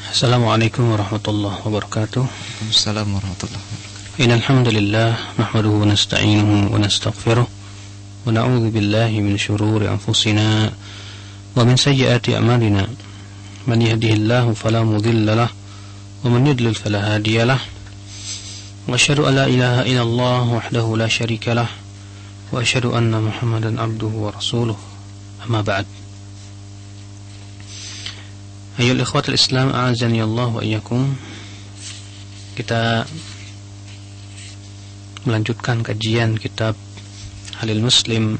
Assalamualaikum warahmatullahi wabarakatuh. Assalamualaikum warahmatullahi wabarakatuh. Innal hamdalillah nahmaduhu wa nasta'inuhu wa nastaghfiruh wa na'udzu billahi min shururi anfusina wa min sayyiati a'malina. Man yahdihillahu fala mudilla lahu wa man yudlil fala hadiya lahu. Wa asyhadu an la ilaha illallah wahdahu la syarika lahu wa asyhadu anna Muhammadan abduhu wa rasuluh. Amma ba'd. Ayyuhal ikhwatul Islam, a'azani Allah wa iyyakum. Kita melanjutkan kajian kitab Halil Muslim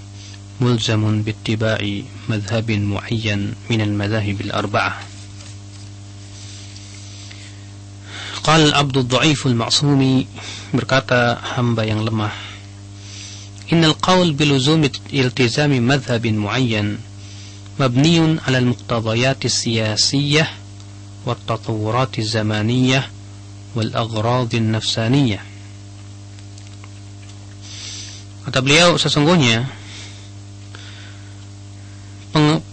Mulzamun bittiba'i madhhabin muayyan minal madhahibil arba'ah. Qala al-'abdu dha'iful ma'sumi, berkata hamba yang lemah, innal qawl biluzumi iltizami madhhabin muayyan mabniun 'ala al-muqtadayat as-siyasiyyah wat-tatawurat az-zamaniyyah wal-aghrad an-nafsaniyyah. Kata beliau, sesungguhnya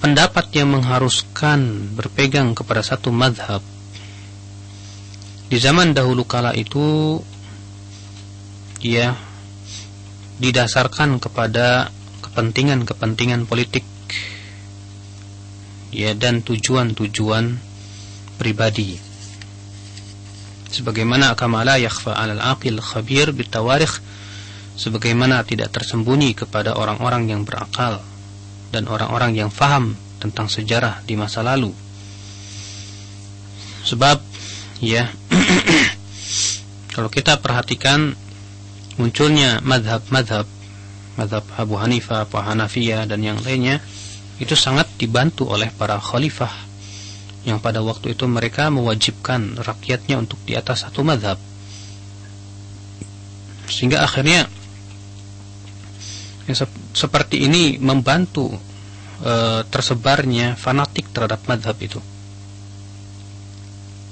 pendapat yang mengharuskan berpegang kepada satu madhab di zaman dahulu kala itu didasarkan kepada kepentingan-kepentingan politik dan tujuan-tujuan pribadi. Sebagaimana kama la yakhfa 'alal 'aqil khabir bitawarikh, sebagaimana tidak tersembunyi kepada orang-orang yang berakal dan orang-orang yang faham tentang sejarah di masa lalu. Sebab kalau kita perhatikan munculnya madhab Abu Hanifah, Abu Hanafiyah dan yang lainnya, itu sangat dibantu oleh para khalifah yang pada waktu itu mereka mewajibkan rakyatnya untuk di atas satu madhab, sehingga akhirnya seperti ini membantu tersebarnya fanatik terhadap madhab itu.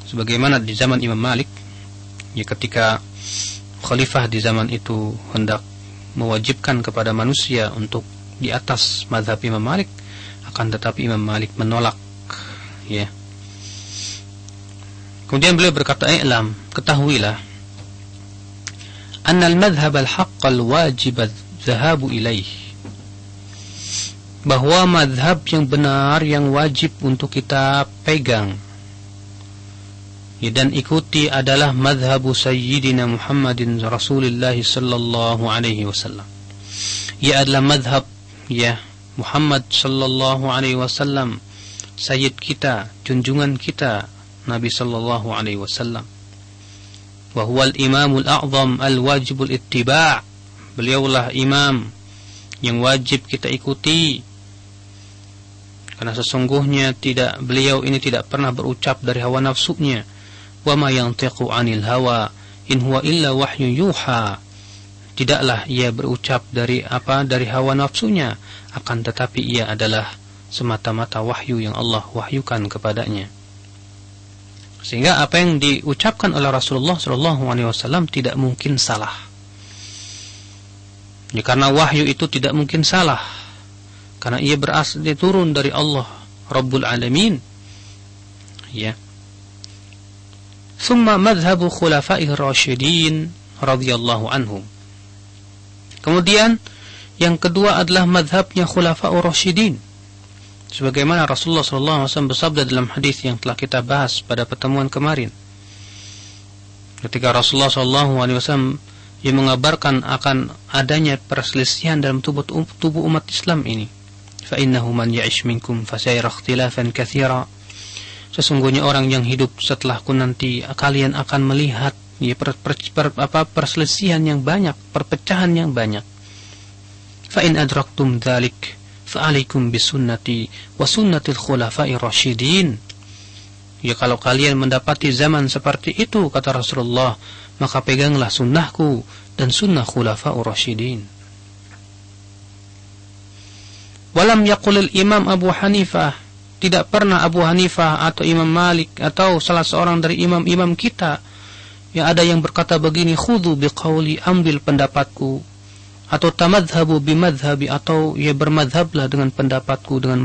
Sebagaimana di zaman Imam Malik, ketika khalifah di zaman itu hendak mewajibkan kepada manusia untuk di atas madhab Imam Malik, akan tetapi Imam Malik menolak. Kemudian beliau berkata, "I'lam, ketahuilah, annal madhhab al-haqq al-wajib adh-dhahabu ilaih." Bahwa madhab yang benar, yang wajib untuk kita pegang dan ikuti adalah madhabu Sayyidina Muhammadin Rasulullah sallallahu alaihi wasallam. Ia adalah madhab Muhammad sallallahu alaihi wasallam, sayyid kita, junjungan kita, Nabi sallallahu alaihi wasallam. Wa huwal imamul a'zam al-wajibul ittiba'. Beliaulah imam yang wajib kita ikuti. Karena sesungguhnya beliau ini tidak pernah berucap dari hawa nafsunya. Wa ma yantiqu 'anil hawa in huwa illa wahyun yuha. Tidaklah ia berucap dari hawa nafsunya, akan tetapi ia adalah semata-mata wahyu yang Allah wahyukan kepadanya. Sehingga apa yang diucapkan oleh Rasulullah SAW tidak mungkin salah. Karena wahyu itu tidak mungkin salah, karena ia berasal turun dari Allah Rabbul Alamin. Thumma madhhabu khulafa'ir rasyidin radhiyallahu anhum. Kemudian yang kedua adalah madhabnya khulafa'ur rasyidin. Sebagaimana Rasulullah SAW bersabda dalam hadis yang telah kita bahas pada pertemuan kemarin, ketika Rasulullah SAW yang mengabarkan akan adanya perselisihan dalam tubuh umat Islam ini, fa innahu man ya'ish minkum fasayara ikhtilafan katsira. Sesungguhnya orang yang hidup setelahku nanti, kalian akan melihat perselisihan yang banyak, perpecahan yang banyak. Fa in adraktum dzalik fa alaikum bisunnati wa sunnatil khulafa'ir rasyidin. Kalau kalian mendapati zaman seperti itu, kata Rasulullah, maka peganglah sunnahku dan sunnah khulafa'ur rasyidin. Walam yaqulil imam Abu Hanifah, tidak pernah Abu Hanifah atau Imam Malik atau salah seorang dari imam-imam kita ada yang berkata begini, khudhu biqauli, ambil pendapatku, atau tamadhabu bimadhabi, atau bermadhablah dengan pendapatku, dengan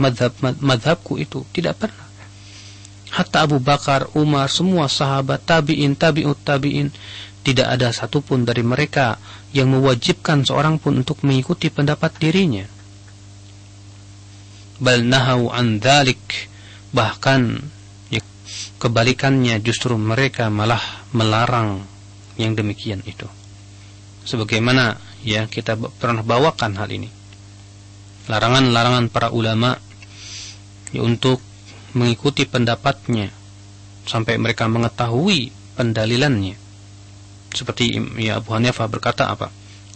madhabku itu. Tidak pernah. Hatta Abu Bakar, Umar, semua sahabat, tabi'in, tabi'ut tabi'in, tidak ada satupun dari mereka yang mewajibkan seorang pun untuk mengikuti pendapat dirinya. Bal nahau an dzalik, bahkan ya, kebalikannya justru mereka malah melarang yang demikian itu. Sebagaimana ya kita pernah bawakan hal ini. Larangan-larangan para ulama ya, untuk mengikuti pendapatnya sampai mereka mengetahui pendalilannya. Seperti ya Abu Hanifah berkata apa?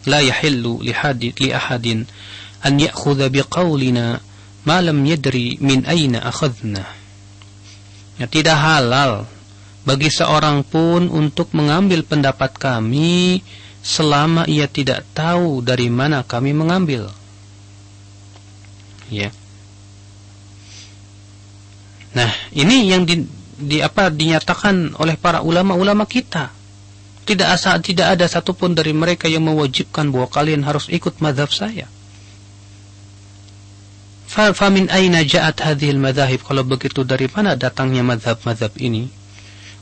La yahillu li ahadin an ya'khudha biqaulina ma lam yadri min aina akhadna. Ya, tidak halal bagi seorang pun untuk mengambil pendapat kami selama ia tidak tahu dari mana kami mengambil. Ya. Nah, ini yang dinyatakan oleh para ulama-ulama kita. Tidak ada satupun dari mereka yang mewajibkan bahwa kalian harus ikut mazhab saya. Famin aina ja'at hadhil madhahib, kalau begitu dari mana datangnya mazhab-mazhab ini?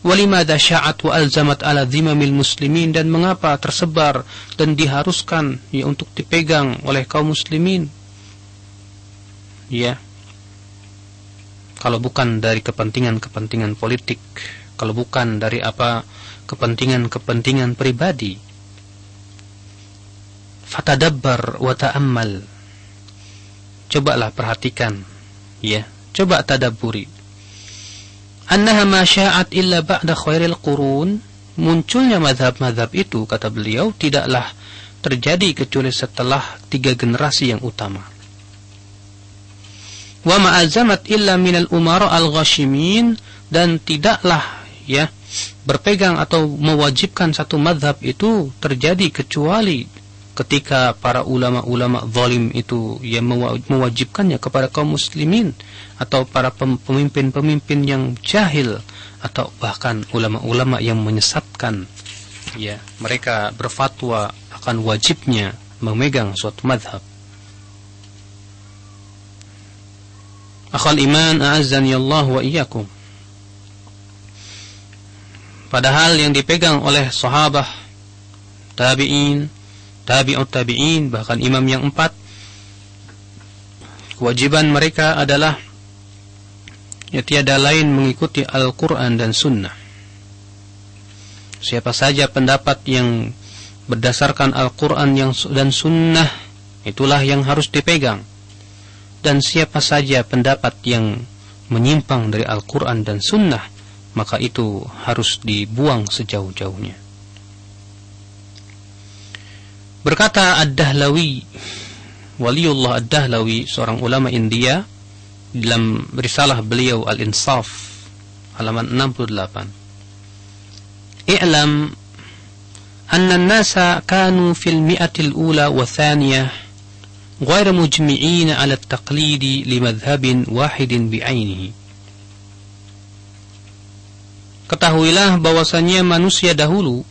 Walimadha sya'at wa alzamat ala dhimamil muslimin, dan mengapa tersebar dan diharuskan ya untuk dipegang oleh kaum muslimin? Ya. Kalau bukan dari kepentingan-kepentingan politik, kalau bukan dari kepentingan-kepentingan pribadi. Fatadabbar wa ta'ammal. Cobalah perhatikan, ya. Coba tadabburi. Annaha ma sya'at illa ba'da khairil qurun. Munculnya mazhab-mazhab itu, kata beliau, tidaklah terjadi kecuali setelah 3 generasi yang utama. Wa ma'azamat illa minal umara al-ghashimin, dan tidaklah ya berpegang atau mewajibkan satu mazhab itu terjadi kecuali ketika para ulama-ulama zalim itu yang mewajibkannya kepada kaum muslimin, atau para pemimpin-pemimpin yang jahil, atau bahkan ulama-ulama yang menyesatkan ya, mereka berfatwa akan wajibnya memegang suatu mazhab. Akhal iman a'azzani Allah wa iyyakum. Padahal yang dipegang oleh sahabah, tabi'in, tabi'ut tabi'in, bahkan imam yang 4, kewajiban mereka adalah ya tiada lain mengikuti Al-Quran dan Sunnah. Siapa saja pendapat yang berdasarkan Al-Quran dan Sunnah, itulah yang harus dipegang. Dan siapa saja pendapat yang menyimpang dari Al-Quran dan Sunnah, maka itu harus dibuang sejauh-jauhnya. Berkata Ad-Dahlawi, Waliullah Ad-Dahlawi, seorang ulama India, dalam risalah beliau Al-Insaf, halaman 68. I'lam anna an-nasa kanu fil mi'atil ula wa thaniyah غير مجمعين على التقليد لمذهب واحد بعينه. Ketahuilah bahwasanya manusia dahulu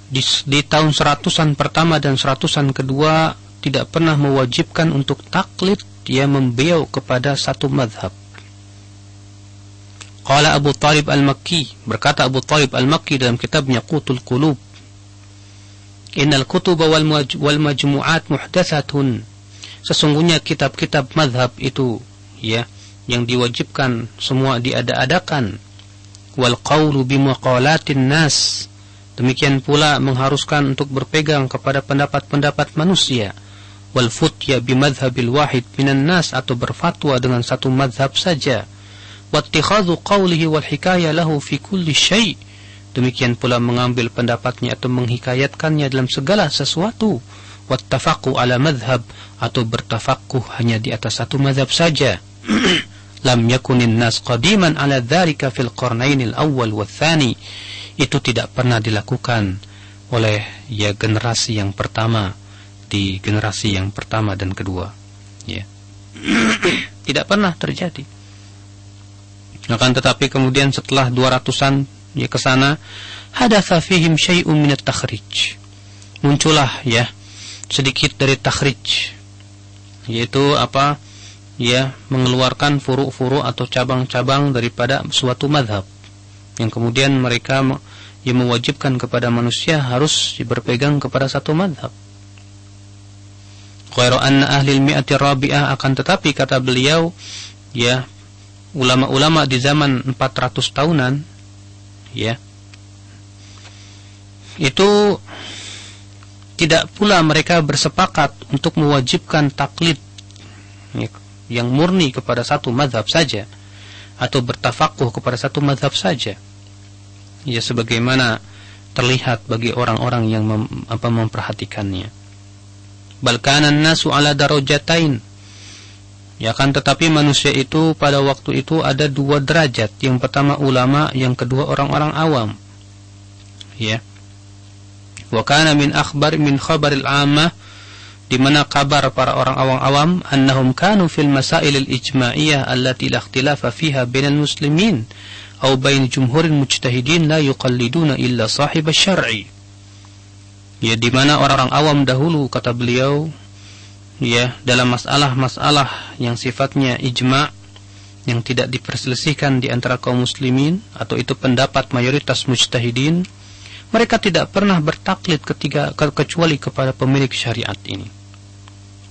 di tahun 100-an pertama dan 100-an kedua tidak pernah mewajibkan untuk taklid, dia membeau kepada satu mazhab. Qala Abu Talib Al-Makki, berkata Abu Talib Al-Makki dalam kitabnya Qutul Qulub, Innal kutuba wal majmu'at muhdatsatun. Sesungguhnya kitab-kitab mazhab itu ya yang diwajibkan semua diada-adakan. Wal qawlu bimaqalatin nas. Demikian pula mengharuskan untuk berpegang kepada pendapat-pendapat manusia. Wal futya bimadhhabil wahid minan nas, atau berfatwa dengan satu mazhab saja. Wattikhadhu qawlihi wal hikayah lahu fi kulli syai'. Demikian pula mengambil pendapatnya atau menghikayatkannya dalam segala sesuatu. Wattafaqu ala madhab, atau bertafakuh hanya di atas satu mazhab saja. Lam yakunin nas qadiman ala dzalika fil qarnainil awwal wa tsani. Itu tidak pernah dilakukan oleh ya generasi yang pertama, di generasi yang pertama dan kedua. Ya. Tidak pernah terjadi. Akan tetapi kemudian setelah 200-an ya ke sana, hadatsa fihim syai'un min at-takhrij. Muncullah ya sedikit dari takhrij, yaitu ya mengeluarkan furu'-furu' atau cabang-cabang daripada suatu madhab, yang kemudian mereka yang mewajibkan kepada manusia harus berpegang kepada satu madhab. Ghairu anna ahli al-mi'ati rabi'ah, akan tetapi kata beliau, ya ulama-ulama di zaman 400 tahunan, ya itu tidak pula mereka bersepakat untuk mewajibkan taklid yang murni kepada satu mazhab saja, atau bertafakuh kepada satu mazhab saja, ya sebagaimana terlihat bagi orang-orang yang memperhatikannya. Bal kana an-nasu ala darajatain, ya kan, tetapi manusia itu pada waktu itu ada dua derajat. Yang pertama ulama, yang kedua orang-orang awam, ya. Wa kana min khabaril ammah, di mana kabar para orang awam annahum kanu fil masail al-ijma'iyah allati la ikhtilafa fiha bainal muslimin aw bain jumhuril mujtahidin la yuqalliduna illa sahib asy-syar'i. Ya, di mana orang-orang awam dahulu, kata beliau, ya dalam masalah-masalah yang sifatnya ijma', yang tidak diperselisihkan di antara kaum muslimin, atau itu pendapat mayoritas mujtahidin, mereka tidak pernah bertaklid kecuali kepada pemilik syariat ini.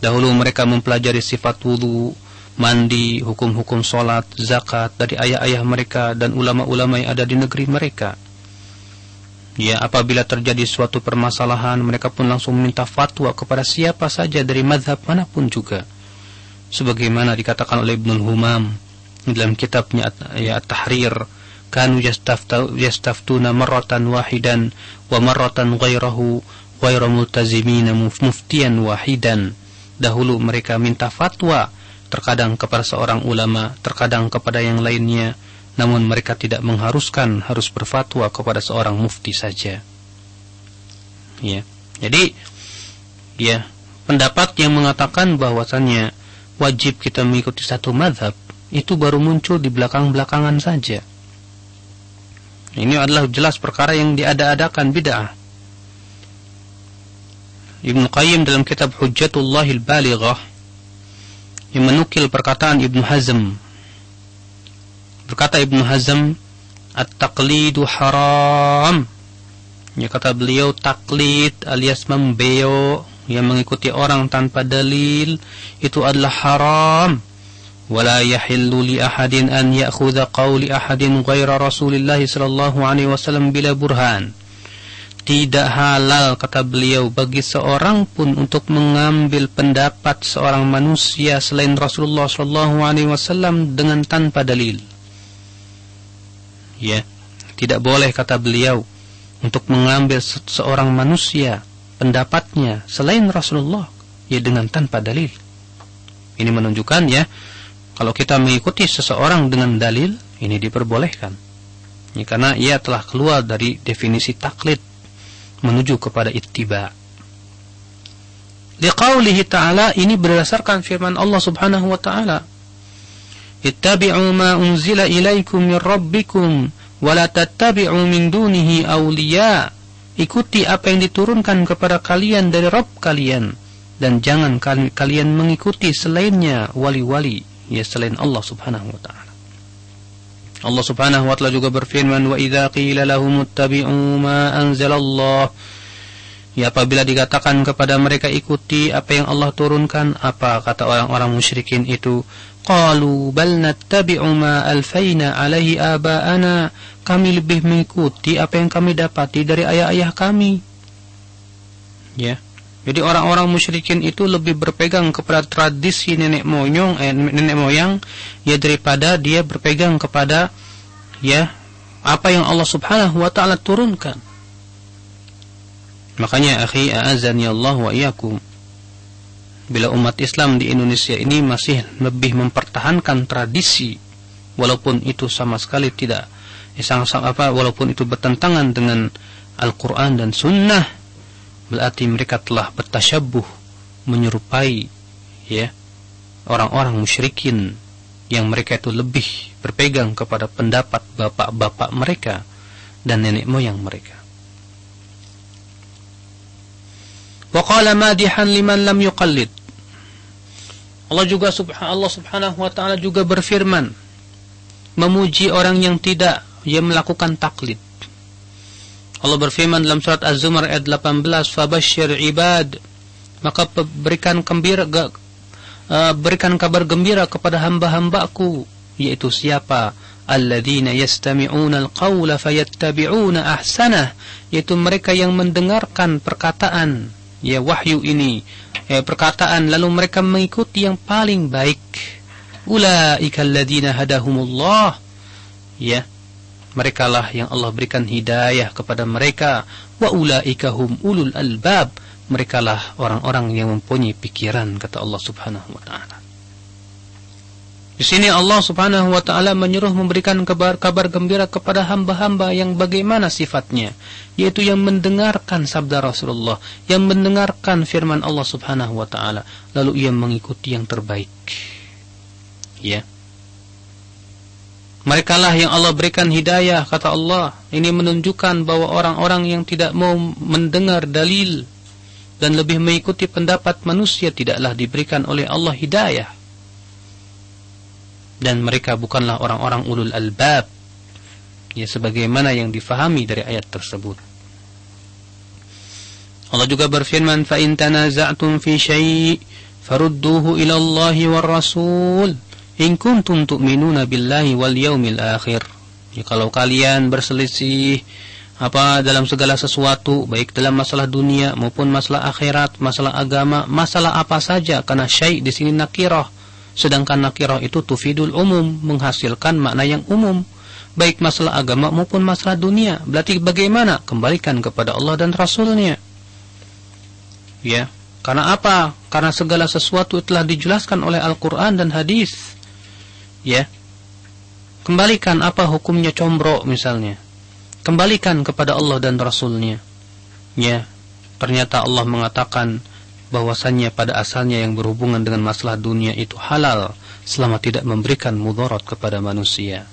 Dahulu mereka mempelajari sifat wudu, mandi, hukum-hukum sholat, zakat dari ayah-ayah mereka dan ulama-ulama yang ada di negeri mereka. Ya, apabila terjadi suatu permasalahan, mereka pun langsung minta fatwa kepada siapa saja dari mazhab manapun juga. Sebagaimana dikatakan oleh Ibnul Humam dalam kitabnya ya At-Tahrir, kanu yastaftuna marratan wahidan wa marratan ghairu multazimina muftiyan wahidan. Dahulu mereka minta fatwa, terkadang kepada seorang ulama, terkadang kepada yang lainnya, namun mereka tidak mengharuskan harus berfatwa kepada seorang mufti saja. Ya. Jadi, ya, pendapat yang mengatakan bahwasannya wajib kita mengikuti satu mazhab itu baru muncul di belakang-belakangan saja. Ini adalah jelas perkara yang diada-adakan bid'ah. Ibnu Qayyim dalam kitab Hujjatullahil Balighah yang menukil perkataan Ibnu Hazm. Berkata Ibnu Hazm, at-taqlidu haram. Ya, kata beliau, taklid alias membeo, yang mengikuti orang tanpa dalil, itu adalah haram. ولا يحل لأحد أن يأخذ قول أحد غير رسول الله صلى الله عليه وسلم بلا برهان. Tidak halal, kata beliau, bagi seorang pun untuk mengambil pendapat seorang manusia selain Rasulullah sallallahu alaihi wasallam dengan tanpa dalil. Ya, tidak boleh, kata beliau, untuk mengambil seorang manusia pendapatnya selain Rasulullah, ya dengan tanpa dalil. Ini menunjukkan, ya, kalau kita mengikuti seseorang dengan dalil, ini diperbolehkan. Ya, karena ia telah keluar dari definisi taklid menuju kepada ittiba. Liqaulihi ta'ala, ini berdasarkan firman Allah Subhanahu wa ta'ala. Ittabi'u ma unzila ilaikum min rabbikum wa la tattabi'u min dunihi awliya. Ikuti apa yang diturunkan kepada kalian dari Rabb kalian, dan jangan kalian mengikuti selainnya wali-wali, ya selain Allah Subhanahu wa ta'ala. Allah Subhanahu wa ta'ala juga berfirman, wa idza qila lahum ittabi'u ma anzalallah, ya apabila dikatakan kepada mereka ikuti apa yang Allah turunkan, apa kata orang-orang musyrikin itu? Qalu bal nattabi'u ma alfayna alaihi aba'ana, kami lebih mengikuti apa yang kami dapati dari ayah-ayah kami. Ya, jadi orang-orang musyrikin itu lebih berpegang kepada tradisi nenek moyang ya daripada dia berpegang kepada ya apa yang Allah Subhanahu wa ta'ala turunkan. Makanya akhi a'azani Allah wa iyyakum, bila umat Islam di Indonesia ini masih lebih mempertahankan tradisi, walaupun itu sama sekali tidak walaupun itu bertentangan dengan Al-Quran dan Sunnah, berarti mereka telah bertasyabuh, menyerupai ya orang-orang musyrikin yang mereka itu lebih berpegang kepada pendapat bapak-bapak mereka dan nenek moyang mereka. Wa qala madihan liman lam yuqallid, Allah Subhanahu wa ta'ala juga berfirman memuji orang yang tidak melakukan taklid. Allah berfirman dalam surat Az-Zumar ayat 18, "Fabashshir ibad," maka berikan kabar gembira kepada hamba-hambaku, yaitu siapa? Alladzina yastami'una al-qawla fayattabi'una ahsanah, yaitu mereka yang mendengarkan perkataan wahyu ini, perkataan, lalu mereka mengikuti yang paling baik. Ulaika alladzina hadahumullah, merekalah yang Allah berikan hidayah kepada mereka. Wa ulaika hum ulul albab, merekalah orang-orang yang mempunyai pikiran, kata Allah Subhanahu wa ta'ala. Di sini Allah Subhanahu wa ta'ala menyuruh memberikan kabar gembira kepada hamba-hamba yang bagaimana sifatnya, yaitu yang mendengarkan sabda Rasulullah, yang mendengarkan firman Allah Subhanahu wa ta'ala, lalu ia mengikuti yang terbaik. Merekalah yang Allah berikan hidayah, kata Allah. Ini menunjukkan bahwa orang-orang yang tidak mau mendengar dalil dan lebih mengikuti pendapat manusia tidaklah diberikan oleh Allah hidayah. Dan mereka bukanlah orang-orang ulul albab, sebagaimana yang difahami dari ayat tersebut. Allah juga berfirman, "Fa in tanaza'tum fi syai' farudduhu ila Allahi war Rasul in kuntum tu'minuna billahi wal yaumil akhir." Kalau kalian berselisih dalam segala sesuatu, baik dalam masalah dunia maupun masalah akhirat, masalah agama, masalah apa saja, karena syai' di sini nakirah, sedangkan nakirah itu tufidul umum, menghasilkan makna yang umum, baik masalah agama maupun masalah dunia. Berarti bagaimana? Kembalikan kepada Allah dan Rasulnya. Karena apa? Karena segala sesuatu telah dijelaskan oleh Al-Quran dan hadis. Kembalikan apa hukumnya combro misalnya, kembalikan kepada Allah dan Rasulnya. Ternyata Allah mengatakan bahwasannya pada asalnya yang berhubungan dengan masalah dunia itu halal selama tidak memberikan mudarat kepada manusia.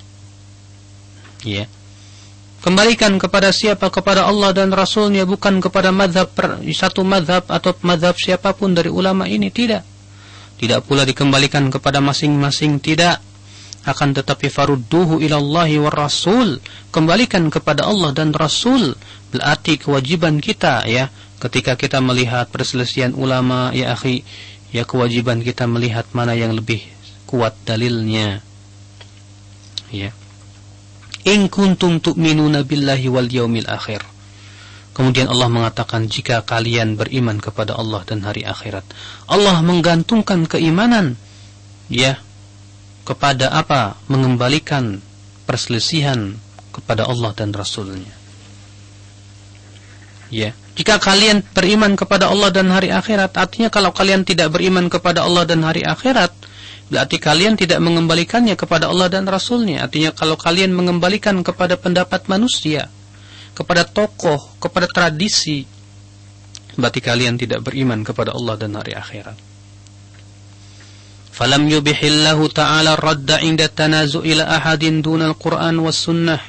Kembalikan kepada siapa? Kepada Allah dan Rasulnya, bukan kepada satu madhab atau madhab siapapun dari ulama ini. Tidak pula dikembalikan kepada masing-masing, tidak. Akan tetapi farudduhu ilallahi war Rasul, kembalikan kepada Allah dan Rasul. Berarti kewajiban kita ketika kita melihat perselisihan ulama, kewajiban kita melihat mana yang lebih kuat dalilnya. In kuntum tu'minuna billahi wal yaumil akhir. Kemudian Allah mengatakan, jika kalian beriman kepada Allah dan hari akhirat. Allah menggantungkan keimanan kepada apa? Mengembalikan perselisihan kepada Allah dan Rasulnya. Jika kalian beriman kepada Allah dan hari akhirat, artinya kalau kalian tidak beriman kepada Allah dan hari akhirat, berarti kalian tidak mengembalikannya kepada Allah dan Rasulnya. Artinya kalau kalian mengembalikan kepada pendapat manusia, kepada tokoh, kepada tradisi, berarti kalian tidak beriman kepada Allah dan hari akhirat. Falam yubihillahu ta'ala radda inda tanazu' ila ahadin dunal Qur'an was sunnah.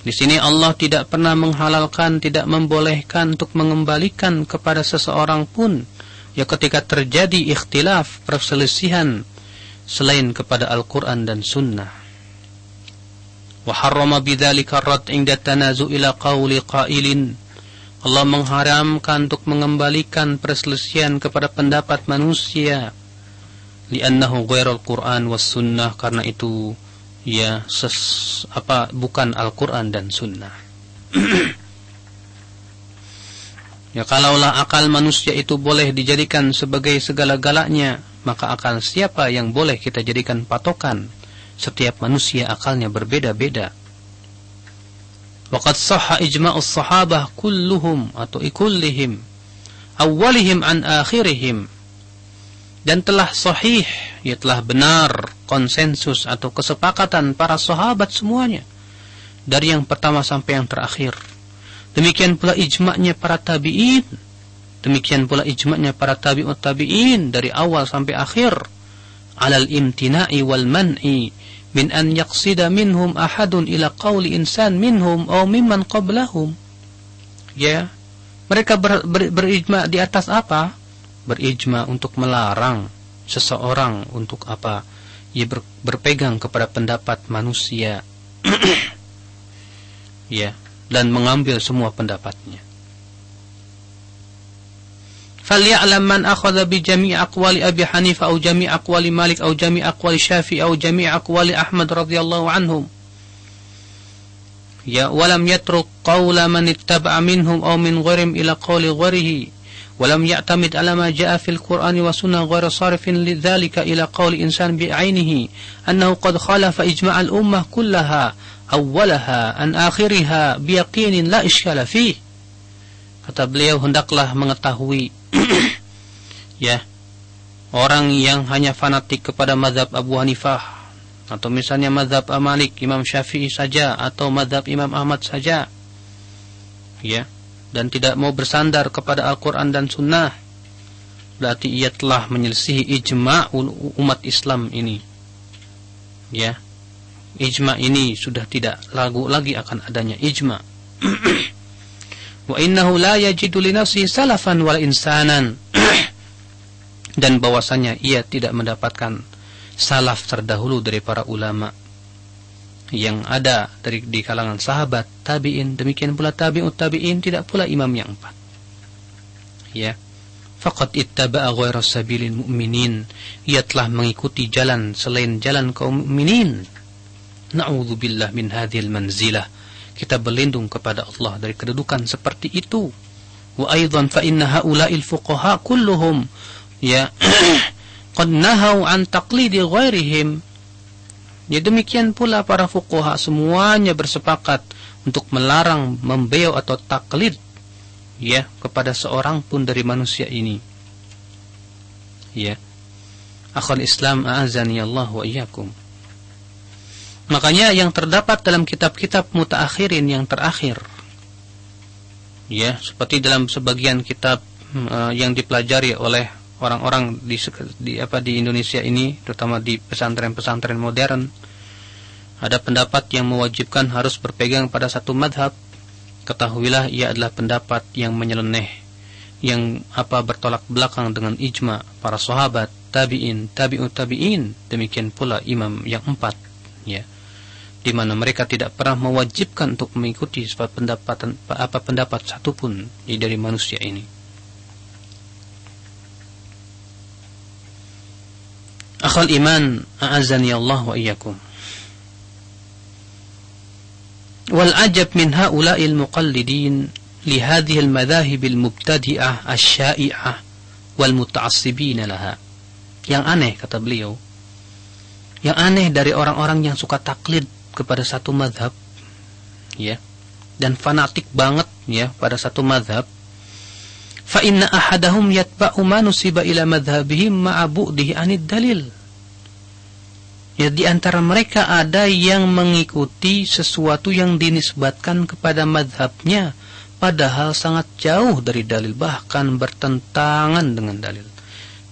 Di sini Allah tidak pernah menghalalkan, tidak membolehkan untuk mengembalikan kepada seseorang pun ketika terjadi ikhtilaf, perselisihan selain kepada Al-Quran dan Sunnah. Wa harrama bidzalika ar-radd 'inda tanazu' ila qawli qailin. Allah mengharamkan untuk mengembalikan perselisihan kepada pendapat manusia, li'annahu ghairul Quran was Sunnah, karena itu bukan Al-Quran dan Sunnah. Kalaulah akal manusia itu boleh dijadikan sebagai segala-galanya, maka akal siapa yang boleh kita jadikan patokan? Setiap manusia akalnya berbeda-beda. Waqad sahha ijma'us sahabah kulluhum atau ikullihim awwalihim an akhirihim. Dan telah sahih, telah benar konsensus atau kesepakatan para sahabat semuanya, dari yang pertama sampai yang terakhir. Demikian pula ijma'nya para tabi'in, demikian pula ijma'nya para tabi'ut tabi'in dari awal sampai akhir, alal imtina'i wal man'i min an yaqsida minhum ahadun ila qawli insan minhum aw mimman qablahum. Mereka berijma' di atas apa? Berijma' untuk melarang seseorang untuk apa? Ia berpegang kepada pendapat manusia ya, dan mengambil semua pendapatnya. فَلْيَعْلَمْ مَنْ أَخَذَ بِجَمِيعِ أَقْوَالِ أَبِي حَنِيفَةَ أَوْ جَمِيعِ أَقْوَالِ مَالِكَ أَوْ جَمِيعِ أَقْوَالِ الشَّافِعِيِّ أَوْ جَمِيعِ أَقْوَالِ أَحْمَدَ رضي الله عنهم ya, وَلَمْ يَتْرُكْ قَوْلَ مَنِ اتَّبَعَ مِنْهُمْ أَوْ مِنْ غَيْرِهِمْ إِلَى قَوْلِ غَيْرِهِ ولم يعتمد على ما جاء في القرآن والسنة غير صارف لذلك إلى قول إنسان بعينه أنه قد خالف إجماع الأمة كلها أولها عن آخرها بيقين لا إشكال فيه. Kata beliau, hendaklah mengetahui ya, orang yang hanya fanatik kepada mazhab Abu Hanifah atau misalnya mazhab Malik, Imam Syafi'i saja atau mazhab Imam Ahmad saja ya, dan tidak mau bersandar kepada Al-Quran dan Sunnah, berarti ia telah menyelisihi ijma' umat Islam ini ya. Ijma' ini sudah tidak ragu lagi akan adanya ijma'. Wa innahu la yajidu li nafsihi salafan wal insanan dan bahwasanya ia tidak mendapatkan salaf terdahulu dari para ulama yang ada di kalangan sahabat, tabi'in, demikian pula tabi'ut tabi'in, tidak pula imam yang empat ya. Faqad ittaba'a ghaira sabilil mu'minin, ia telah mengikuti jalan selain jalan kaum mukminin. Na'udzubillah min hadhil manzilah, kita berlindung kepada Allah dari kedudukan seperti itu. Wa aidan fa inna haula'il fuqaha kulluhum ya qad nahau an taqlidi ghairihim. Ya, demikian pula para fuqaha semuanya bersepakat untuk melarang membeo atau taklid ya kepada seorang pun dari manusia ini ya. Akhul Islam a'azani Allah wa iyyakum. Makanya yang terdapat dalam kitab-kitab mutaakhirin yang terakhir ya, seperti dalam sebagian kitab yang dipelajari oleh orang-orang di Indonesia ini, terutama di pesantren-pesantren modern, ada pendapat yang mewajibkan harus berpegang pada satu madhab. Ketahuilah ia adalah pendapat yang menyeleneh, yang bertolak belakang dengan ijma' para sahabat, tabi'in, tabi'ut tabi'in, demikian pula imam yang empat ya, di mana mereka tidak pernah mewajibkan untuk mengikuti pendapat satupun dari manusia ini. Akhal iman a'azani Allah wa iyyakum. Wal ajab min haula'il muqallidin li hadhihi al madahib al mubtadi'ah asy-sya'i'ah wal muta'assibin laha. Yang aneh, kata beliau, yang aneh dari orang-orang yang suka taklid kepada satu mazhab ya, dan fanatik banget ya pada satu mazhab. Fa inna ahadahum yatba'u ma nusiba ila madhhabihim ma'a bu'dihi 'anid dalil. Ya, di antara mereka ada yang mengikuti sesuatu yang dinisbatkan kepada madhabnya padahal sangat jauh dari dalil, bahkan bertentangan dengan dalil.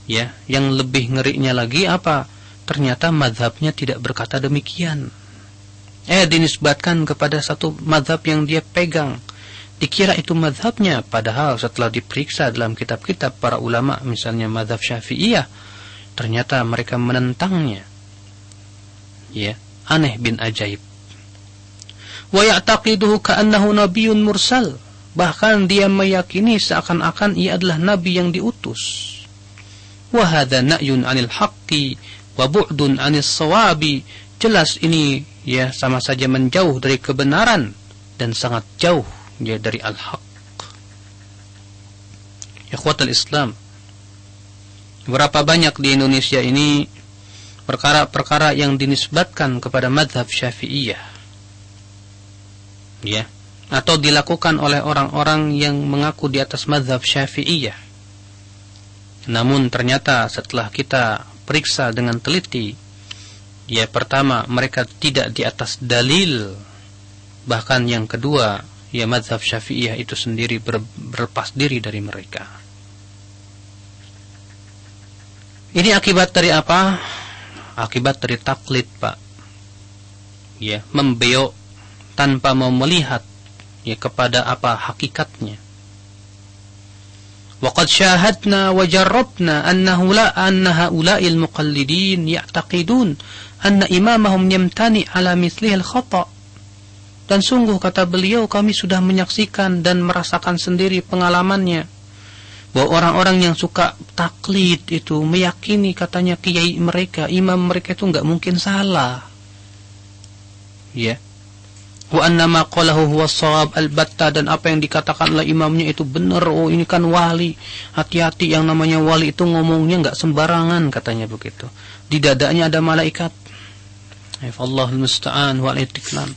Ya, yang lebih ngerinya lagi apa? Ternyata madhabnya tidak berkata demikian. Dinisbatkan kepada satu madhab yang dia pegang, dikira itu madhabnya, padahal setelah diperiksa dalam kitab-kitab para ulama, misalnya madhab Syafi'iyah, ternyata mereka menentangnya. Ya, aneh bin ajaib. Wa ya'taqiduhu ka'annahu nabiyyun mursal, bahkan dia meyakini seakan-akan ia adalah nabi yang diutus. Wa hadza na'yun 'anil haqqi wa bu'dun 'anis shawabi, jelas ini ya sama saja menjauh dari kebenaran dan sangat jauh ya dari al-haq. Ikhwatul Islam, berapa banyak di Indonesia ini perkara-perkara yang dinisbatkan kepada madhab Syafi'iyah ya, atau dilakukan oleh orang-orang yang mengaku di atas madhab Syafi'iyah, namun ternyata setelah kita periksa dengan teliti ya, pertama mereka tidak di atas dalil, bahkan yang kedua ya madhab Syafi'iyah itu sendiri berlepas diri dari mereka. Ini akibat dari apa? Akibat dari taklid, Pak. Ya, membeo tanpa mau melihat ya kepada apa hakikatnya. وقد شاهدنا وجربنا أن هؤلاء المقلدين يعتقدون أن إمامهم يمتنع على مثله الخطأ. Dan sungguh, kata beliau, kami sudah menyaksikan dan merasakan sendiri pengalamannya bahwa orang-orang yang suka taklid itu meyakini katanya kiai mereka, imam mereka itu enggak mungkin salah. Ya. Wa anna ma qalahu huwa shawab al-batta, dan apa yang dikatakan oleh imamnya itu benar. Oh, ini kan wali. Hati-hati, yang namanya wali itu ngomongnya enggak sembarangan, katanya begitu. Di dadanya ada malaikat. Allahul musta'an wal itiklan.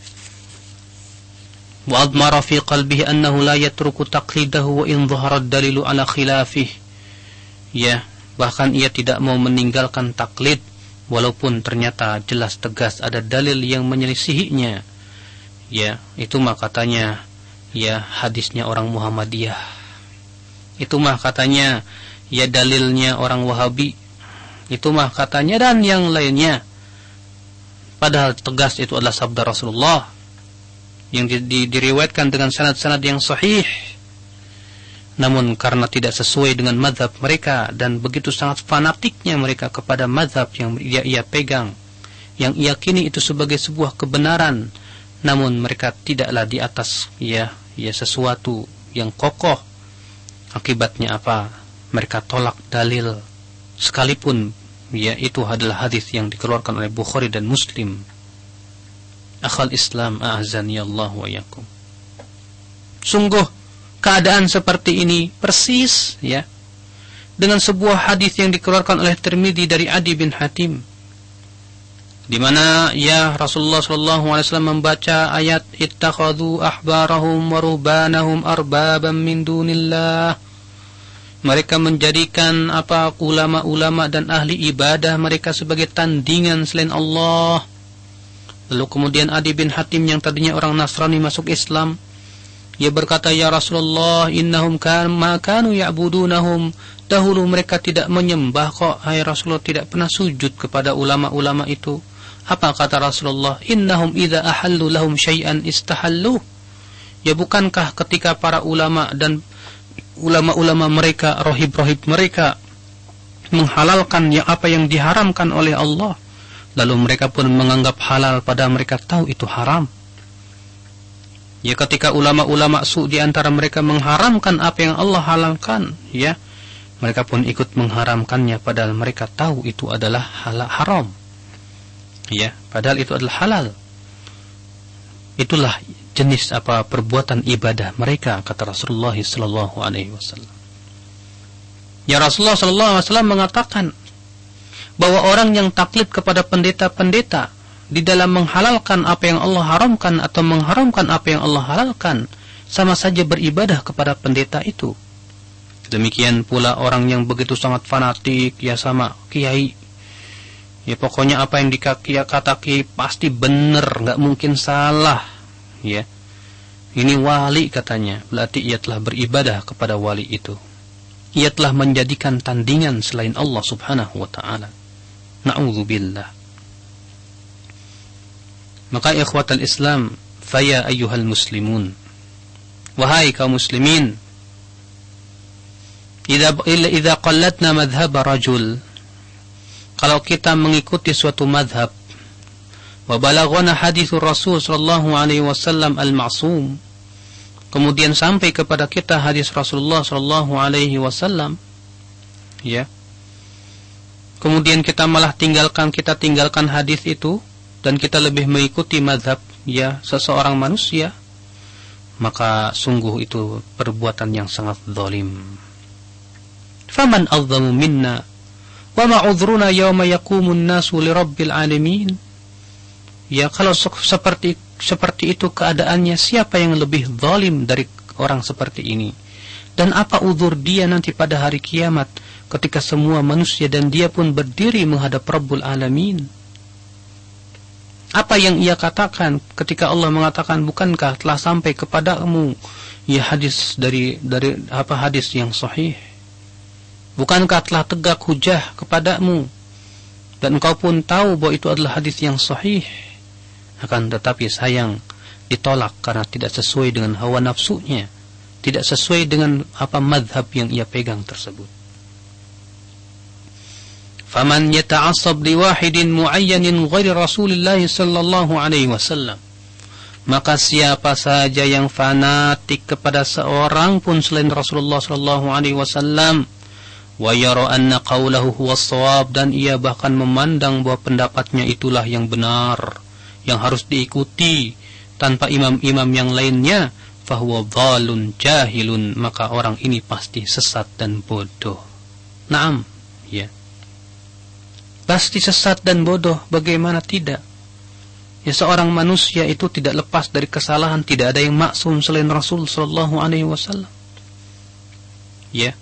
Wa admara fi qalbihi annahu la yatruku taqlidahu wa in dhahara ad-dalilu ala khilafih. Ya, bahkan ia tidak mau meninggalkan taklid walaupun ternyata jelas tegas ada dalil yang menyelisihinya. Ya, itu mah katanya ya hadisnya orang Muhammadiyah. Itu mah katanya ya dalilnya orang Wahabi. Itu mah katanya dan yang lainnya. Padahal tegas itu adalah sabda Rasulullah yang diriwayatkan dengan sanad-sanad yang sahih. Namun karena tidak sesuai dengan mazhab mereka dan begitu sangat fanatiknya mereka kepada mazhab yang ia pegang, yang ia yakini itu sebagai sebuah kebenaran, namun mereka tidaklah di atas sesuatu yang kokoh. Akibatnya apa? Mereka tolak dalil sekalipun itu adalah hadis yang dikeluarkan oleh Bukhari dan Muslim. Akhal Islam, a'azani Allah wa yakum. Sungguh keadaan seperti ini persis ya dengan sebuah hadis yang dikeluarkan oleh Tirmidzi dari Adi bin Hatim, di mana ya Rasulullah sallallahu alaihi wasallam membaca ayat ittakhadhu ahbarahum wa rubanahum arbaban min dunillah. Mereka menjadikan ulama-ulama dan ahli ibadah mereka sebagai tandingan selain Allah. Lalu kemudian Adi bin Hatim yang tadinya orang Nasrani masuk Islam, ia berkata, ya Rasulullah, innahum ma kanu ya'budunahum. Dahulu mereka tidak menyembah kok, hai Rasulullah, tidak pernah sujud kepada ulama-ulama itu. Apa kata Rasulullah? Innahum idza ahallu lahum syai'an istahallu. Ya bukankah ketika para ulama dan ulama-ulama mereka, rohib-rohib mereka menghalalkan apa yang diharamkan oleh Allah, lalu mereka pun menganggap halal padahal mereka tahu itu haram. Ya ketika ulama-ulama su di antara mereka mengharamkan apa yang Allah halalkan, ya mereka pun ikut mengharamkannya padahal mereka tahu itu adalah haram. Ya, padahal itu adalah halal. Itulah jenis perbuatan ibadah mereka, kata Rasulullah sallallahu alaihi wasallam. Ya Rasulullah sallallahu alaihi wasallam mengatakan bahwa orang yang taklid kepada pendeta-pendeta di dalam menghalalkan apa yang Allah haramkan atau mengharamkan apa yang Allah halalkan, sama saja beribadah kepada pendeta itu. Demikian pula orang yang begitu sangat fanatik ya sama kiai. Ya pokoknya apa yang kata kiai pasti benar, enggak mungkin salah. Ya. Ini wali katanya, berarti ia telah beribadah kepada wali itu. Ia telah menjadikan tandingan selain Allah Subhanahu wa taala. Na'udzubillah. Maka ikhwatal Islam, faya ayyuhal muslimun, wahai kaum muslimin, idza qallatna madhhab rajul, kalau kita mengikuti suatu madhab, wa balaghana hadithur Rasul sallallahu alaihi wasallam al-ma'sum, kemudian sampai kepada kita hadis Rasulullah sallallahu alaihi wasallam, ya, kemudian kita malah tinggalkan hadis itu dan kita lebih mengikuti mazhab ya seseorang manusia, maka sungguh itu perbuatan yang sangat zalim. Faman azzamu minna wa ma udhruna yawma yaqumun nasu li rabbil alamin. Ya kalau seperti itu keadaannya, siapa yang lebih zalim dari orang seperti ini? Dan apa uzur dia nanti pada hari kiamat ketika semua manusia dan dia pun berdiri menghadap Rabbul Alamin? Apa yang ia katakan ketika Allah mengatakan, bukankah telah sampai kepadamu ya hadis dari hadis yang sahih? Bukankah telah tegak hujah kepadamu dan engkau pun tahu bahwa itu adalah hadis yang sahih? Akan tetapi sayang ditolak karena tidak sesuai dengan hawa nafsunya, tidak sesuai dengan apa madhab yang ia pegang tersebut. Faman yata'assab liwahidin mu'ayyanin ghairi Rasulillah sallallahu alaihi wasallam, maka siapa saja yang fanatik kepada seorang pun selain Rasulullah sallallahu alaihi wasallam, wa yara anna qawlahu huwas shawab, dan ia bahkan memandang bahwa pendapatnya itulah yang benar, yang harus diikuti tanpa imam-imam yang lainnya, fahuwa dhalun jahilun, maka orang ini pasti sesat dan bodoh. Naam, ya. Pasti sesat dan bodoh, bagaimana tidak? Ya, seorang manusia itu tidak lepas dari kesalahan, tidak ada yang maksum selain Rasul sallallahu alaihi wasallam. Ya.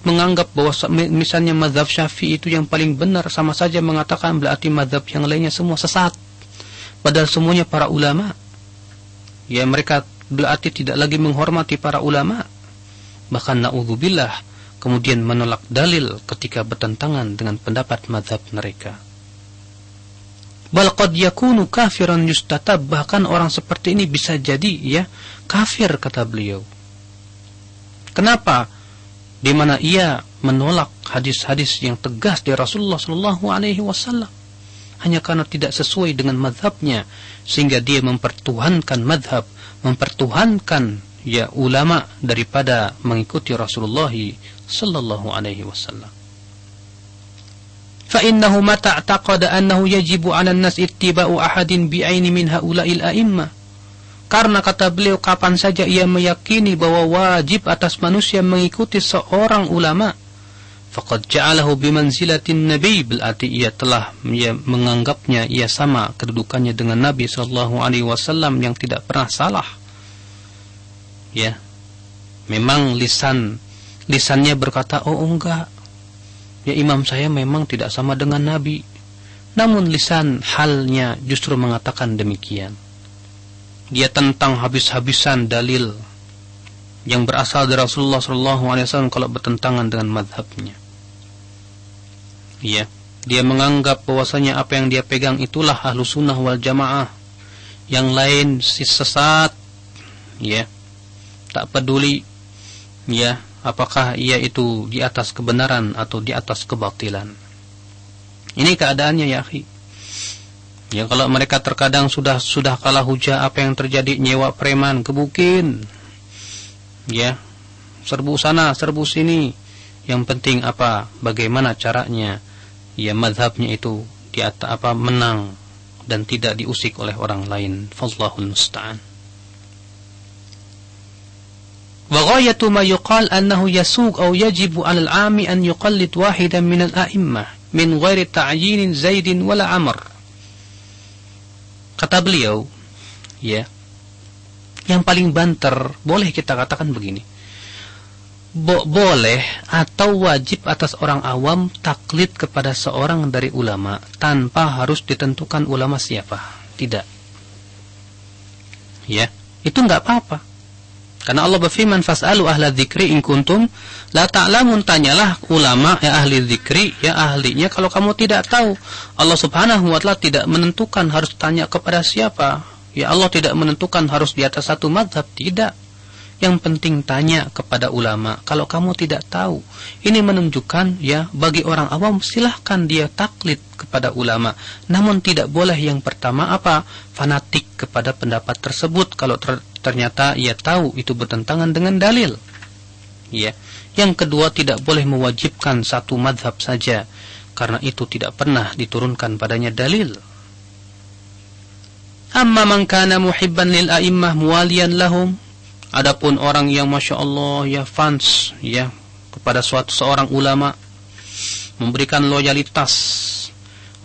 Menganggap bahwa misalnya mazhab Syafi'i itu yang paling benar, sama saja mengatakan berarti mazhab yang lainnya semua sesat. Padahal semuanya para ulama. Ya, mereka berarti tidak lagi menghormati para ulama. Bahkan na'udzubillah, kemudian menolak dalil ketika bertentangan dengan pendapat mazhab mereka. Bal qad yakunu kafiran yustatab, bahkan orang seperti ini bisa jadi ya kafir, kata beliau. Kenapa? Di mana ia menolak hadis-hadis yang tegas dari Rasulullah sallallahu alaihi wasallam hanya karena tidak sesuai dengan mazhabnya, sehingga dia mempertuhankan mazhab, mempertuhankan ya ulama daripada mengikuti Rasulullah sallallahu alaihi wasallam. Fa innahu mata i'taqada annahu yajibu 'ala an-nas ittiba'u ahadin bi'aini min haula'il a'immah. Karena kata beliau, kapan saja ia meyakini bahwa wajib atas manusia mengikuti seorang ulama, faqad ja'alahu bimanzilatin nabi, berarti ia telah menganggapnya ia sama kedudukannya dengan Nabi sallallahu alaihi wasallam yang tidak pernah salah. Ya. Memang lisannya berkata, "Oh enggak. Ya, imam saya memang tidak sama dengan Nabi." Namun lisan halnya justru mengatakan demikian. Dia tentang habis-habisan dalil yang berasal dari Rasulullah SAW kalau bertentangan dengan madhabnya. Ya, dia menganggap bahwasanya apa yang dia pegang itulah Ahlus Sunnah wal Jamaah. Yang lain sesat. Ya, tak peduli ya apakah ia itu di atas kebenaran atau di atas kebatilan. Ini keadaannya ya akhi. Ya, kalau mereka terkadang sudah kalah hujah, apa yang terjadi? Nyewa preman ke Bukin. Ya, serbu sana, serbu sini. Yang penting apa? Bagaimana caranya? Ya, mazhabnya itu di atas apa menang dan tidak diusik oleh orang lain. Fallahul musta'an. Wa ghayatu ma yuqal annahu yasuq aw yajibu 'ala al-'ami an yuqallid wahidan min al-a'immah min ghairi ta'yin Zaidin wala Amr. Kata beliau, ya, yang paling banter, boleh kita katakan begini, boleh atau wajib atas orang awam taklid kepada seorang dari ulama tanpa harus ditentukan ulama siapa. Tidak. Ya, itu enggak apa-apa. Karena Allah berfirman, fas'alu ahla dzikri in kuntum la ta'lamun, tanyalah ulama ya ahli dzikri, ya ahlinya kalau kamu tidak tahu. Allah Subhanahu wa taala tidak menentukan harus tanya kepada siapa. Ya, Allah tidak menentukan harus di atas satu mazhab, tidak. Yang penting tanya kepada ulama kalau kamu tidak tahu. Ini menunjukkan ya bagi orang awam silahkan dia taklid kepada ulama. Namun tidak boleh yang pertama apa? Fanatik kepada pendapat tersebut kalau ternyata ia tahu itu bertentangan dengan dalil. Ya. Yang kedua, tidak boleh mewajibkan satu mazhab saja karena itu tidak pernah diturunkan padanya dalil. Amma man kana muhibban lil a'immah muwaliyan lahum, adapun orang yang Masya Allah ya fans ya kepada seorang ulama, memberikan loyalitas,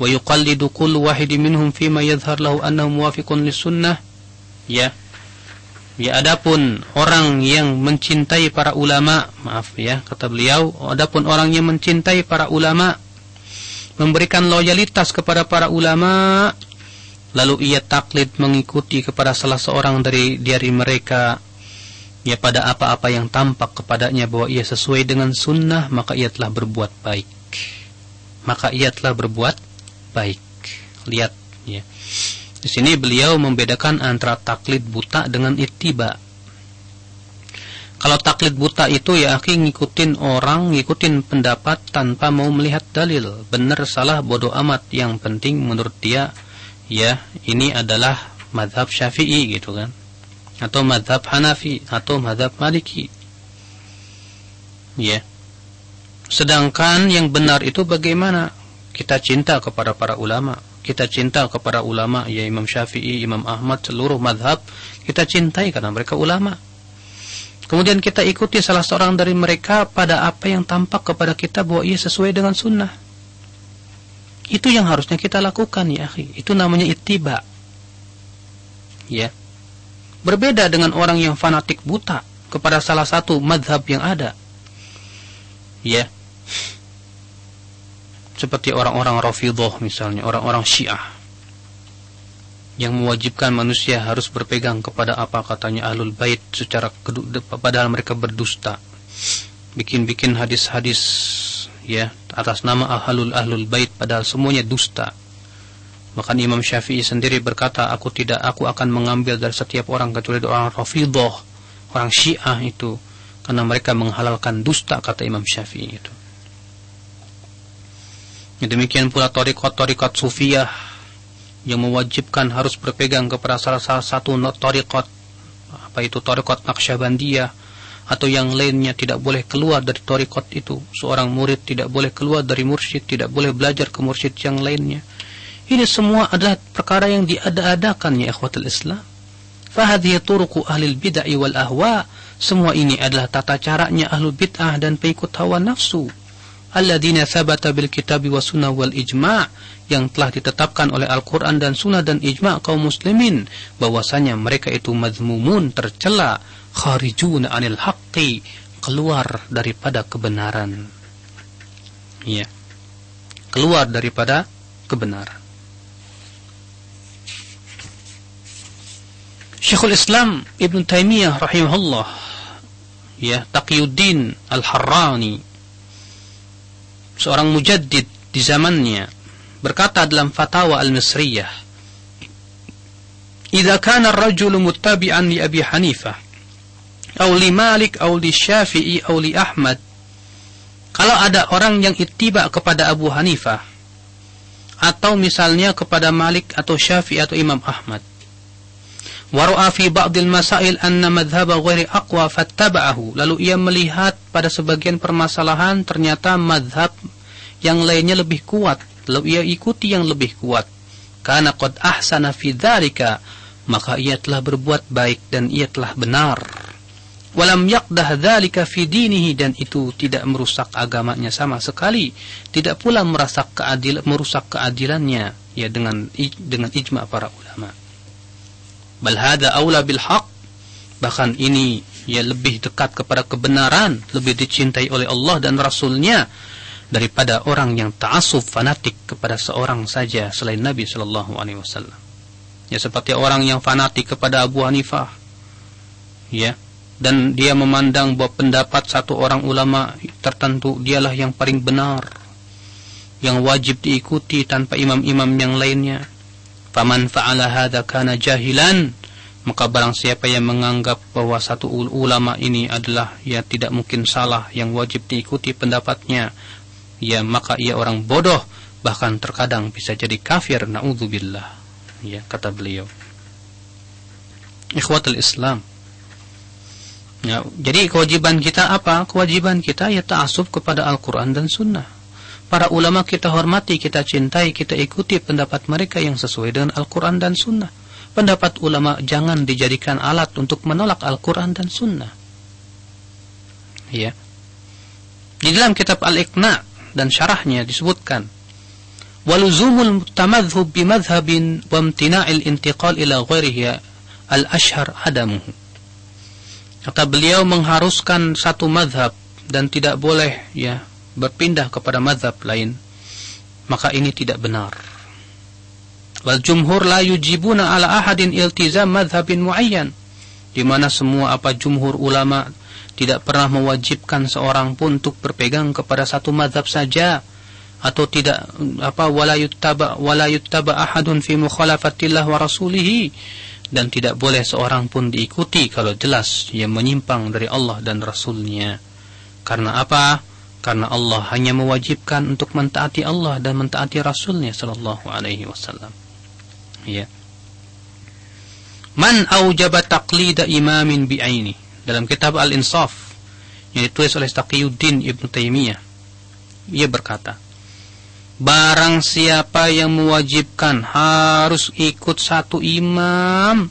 wa yuqallidu kullu wahidin minhum fima yadhhar lahu annahu muwafiqun lis-sunnah, ya. Ya, adapun orang yang mencintai para ulama, maaf ya, kata beliau, adapun orang yang mencintai para ulama, memberikan loyalitas kepada para ulama, lalu ia taklid mengikuti kepada salah seorang dari mereka, ya pada apa-apa yang tampak kepadanya bahwa ia sesuai dengan sunnah, maka ia telah berbuat baik. Maka ia telah berbuat baik. Lihat ya. Di sini beliau membedakan antara taklid buta dengan ittiba. Kalau taklid buta itu ya akhi, ngikutin orang, ngikutin pendapat tanpa mau melihat dalil. Benar salah bodoh amat, yang penting menurut dia ya ini adalah mazhab Syafi'i gitu kan, atau mazhab Hanafi atau mazhab Maliki. Ya. Sedangkan yang benar itu bagaimana? Kita cinta kepada para ulama. Kita cinta kepada ulama, ya Imam Syafi'i, Imam Ahmad, seluruh mazhab kita cintai karena mereka ulama. Kemudian kita ikuti salah seorang dari mereka pada apa yang tampak kepada kita bahwa ia sesuai dengan sunnah. Itu yang harusnya kita lakukan ya akhi. Itu namanya ittiba. Ya. Berbeda dengan orang yang fanatik buta kepada salah satu mazhab yang ada. Ya. Seperti orang-orang Rafidhah misalnya, orang-orang Syiah yang mewajibkan manusia harus berpegang kepada apa katanya Ahlul Bait secara padahal mereka berdusta. Bikin-bikin hadis-hadis ya atas nama Ahlul Bait padahal semuanya dusta. Bahkan Imam Syafi'i sendiri berkata, aku akan mengambil dari setiap orang kecuali orang Rafidhah, orang Syiah itu, karena mereka menghalalkan dusta, kata Imam Syafi'i itu. Demikian pula tariqat Sufiyah yang mewajibkan harus berpegang kepada salah satu tariqat, apa itu tariqat Naqsyabandiyah atau yang lainnya, tidak boleh keluar dari tariqat itu. Seorang murid tidak boleh keluar dari mursyid, tidak boleh belajar ke mursyid yang lainnya. Ini semua adalah perkara yang diada-adakan ya ikhwatul Islam. Fahadhihi turuqu ahlil bid'ah wal ahwa. Semua ini adalah tata caranya ahlul bid'ah dan pengikut hawa nafsu. Alladzina thabata bil kitabi was sunnah wal ijma', yang telah ditetapkan oleh Al-Quran dan sunnah dan ijma' kaum muslimin bahwasanya mereka itu mazmumun, tercela, kharijun anil haqqi, keluar daripada kebenaran. Ya. Keluar daripada kebenaran. Syekhul Islam Ibn Taimiyah rahimahullah, ya, Taqiyuddin Al-Harrani, seorang mujaddid di zamannya, berkata dalam Fatawa Al-Misriyah, "Idza kana ar-rajulu muttabi'an li Abi Hanifah aw li Malik aw li Syafi'i aw li Ahmad." Kalau ada orang yang ittiba kepada Abu Hanifah atau misalnya kepada Malik atau Syafi'i atau Imam Ahmad, wa ra'a fi ba'dil masail anna madhhaba ghairi aqwa fattaba'ahu, lalu ia melihat pada sebagian permasalahan ternyata madhab yang lainnya lebih kuat, lalu ia ikuti yang lebih kuat, karena qad ahsana fi dzalika, maka ia telah berbuat baik dan ia telah benar. Walam yaqdah dzalika fi dinihi, dan itu tidak merusak agamanya sama sekali, tidak pula merusak keadilannya ya dengan ijma' para ulama. Bal hadza aula bil haqq, bahkan ini ya lebih dekat kepada kebenaran, lebih dicintai oleh Allah dan Rasulnya daripada orang yang ta'assub fanatik kepada seorang saja selain Nabi sallallahu alaihi wasallam. Ya, seperti orang yang fanatik kepada Abu Hanifah, ya, dan dia memandang bahwa pendapat satu orang ulama tertentu dialah yang paling benar, yang wajib diikuti tanpa imam-imam yang lainnya. Faman fa'ala hadza kana jahilan, maka barang siapa yang menganggap bahwa satu ulama ini adalah ya tidak mungkin salah, yang wajib diikuti pendapatnya, ya maka ia orang bodoh, bahkan terkadang bisa jadi kafir, naudzubillah, ya, kata beliau. Ikhwatul Islam, ya, jadi kewajiban kita apa? Kewajiban kita ya ta'assub kepada Al-Quran dan Sunnah. Para ulama kita hormati, kita cintai, kita ikuti pendapat mereka yang sesuai dengan Al-Quran dan Sunnah. Pendapat ulama jangan dijadikan alat untuk menolak Al-Quran dan Sunnah. Ya. Di dalam kitab Al-Iqna' dan syarahnya disebutkan, waluzumul tamadhhub bimadhhabin wa imtina'il intiqal ila ghairihi al-ashhar adamuhu. Kata beliau, mengharuskan satu madhab dan tidak boleh ya berpindah kepada mazhab lain, maka ini tidak benar. Wal jumhur la yujibuna ala ahadin iltizam madhhabin muayyan, di mana semua jumhur ulama tidak pernah mewajibkan seorang pun untuk berpegang kepada satu mazhab saja, atau tidak wala yuttaba ahadun fi mukhalafatillah wa rasulih, dan tidak boleh seorang pun diikuti kalau jelas ia menyimpang dari Allah dan Rasulnya. Karena apa? Karena Allah hanya mewajibkan untuk mentaati Allah dan mentaati Rasulnya sallallahu alaihi wasallam. Ya. Man aujaba taqlida imamin bi'aini. Dalam kitab Al-Insaf yang ditulis oleh Taqiyuddin Ibnu Taimiyah, ia berkata, barang siapa yang mewajibkan harus ikut satu imam,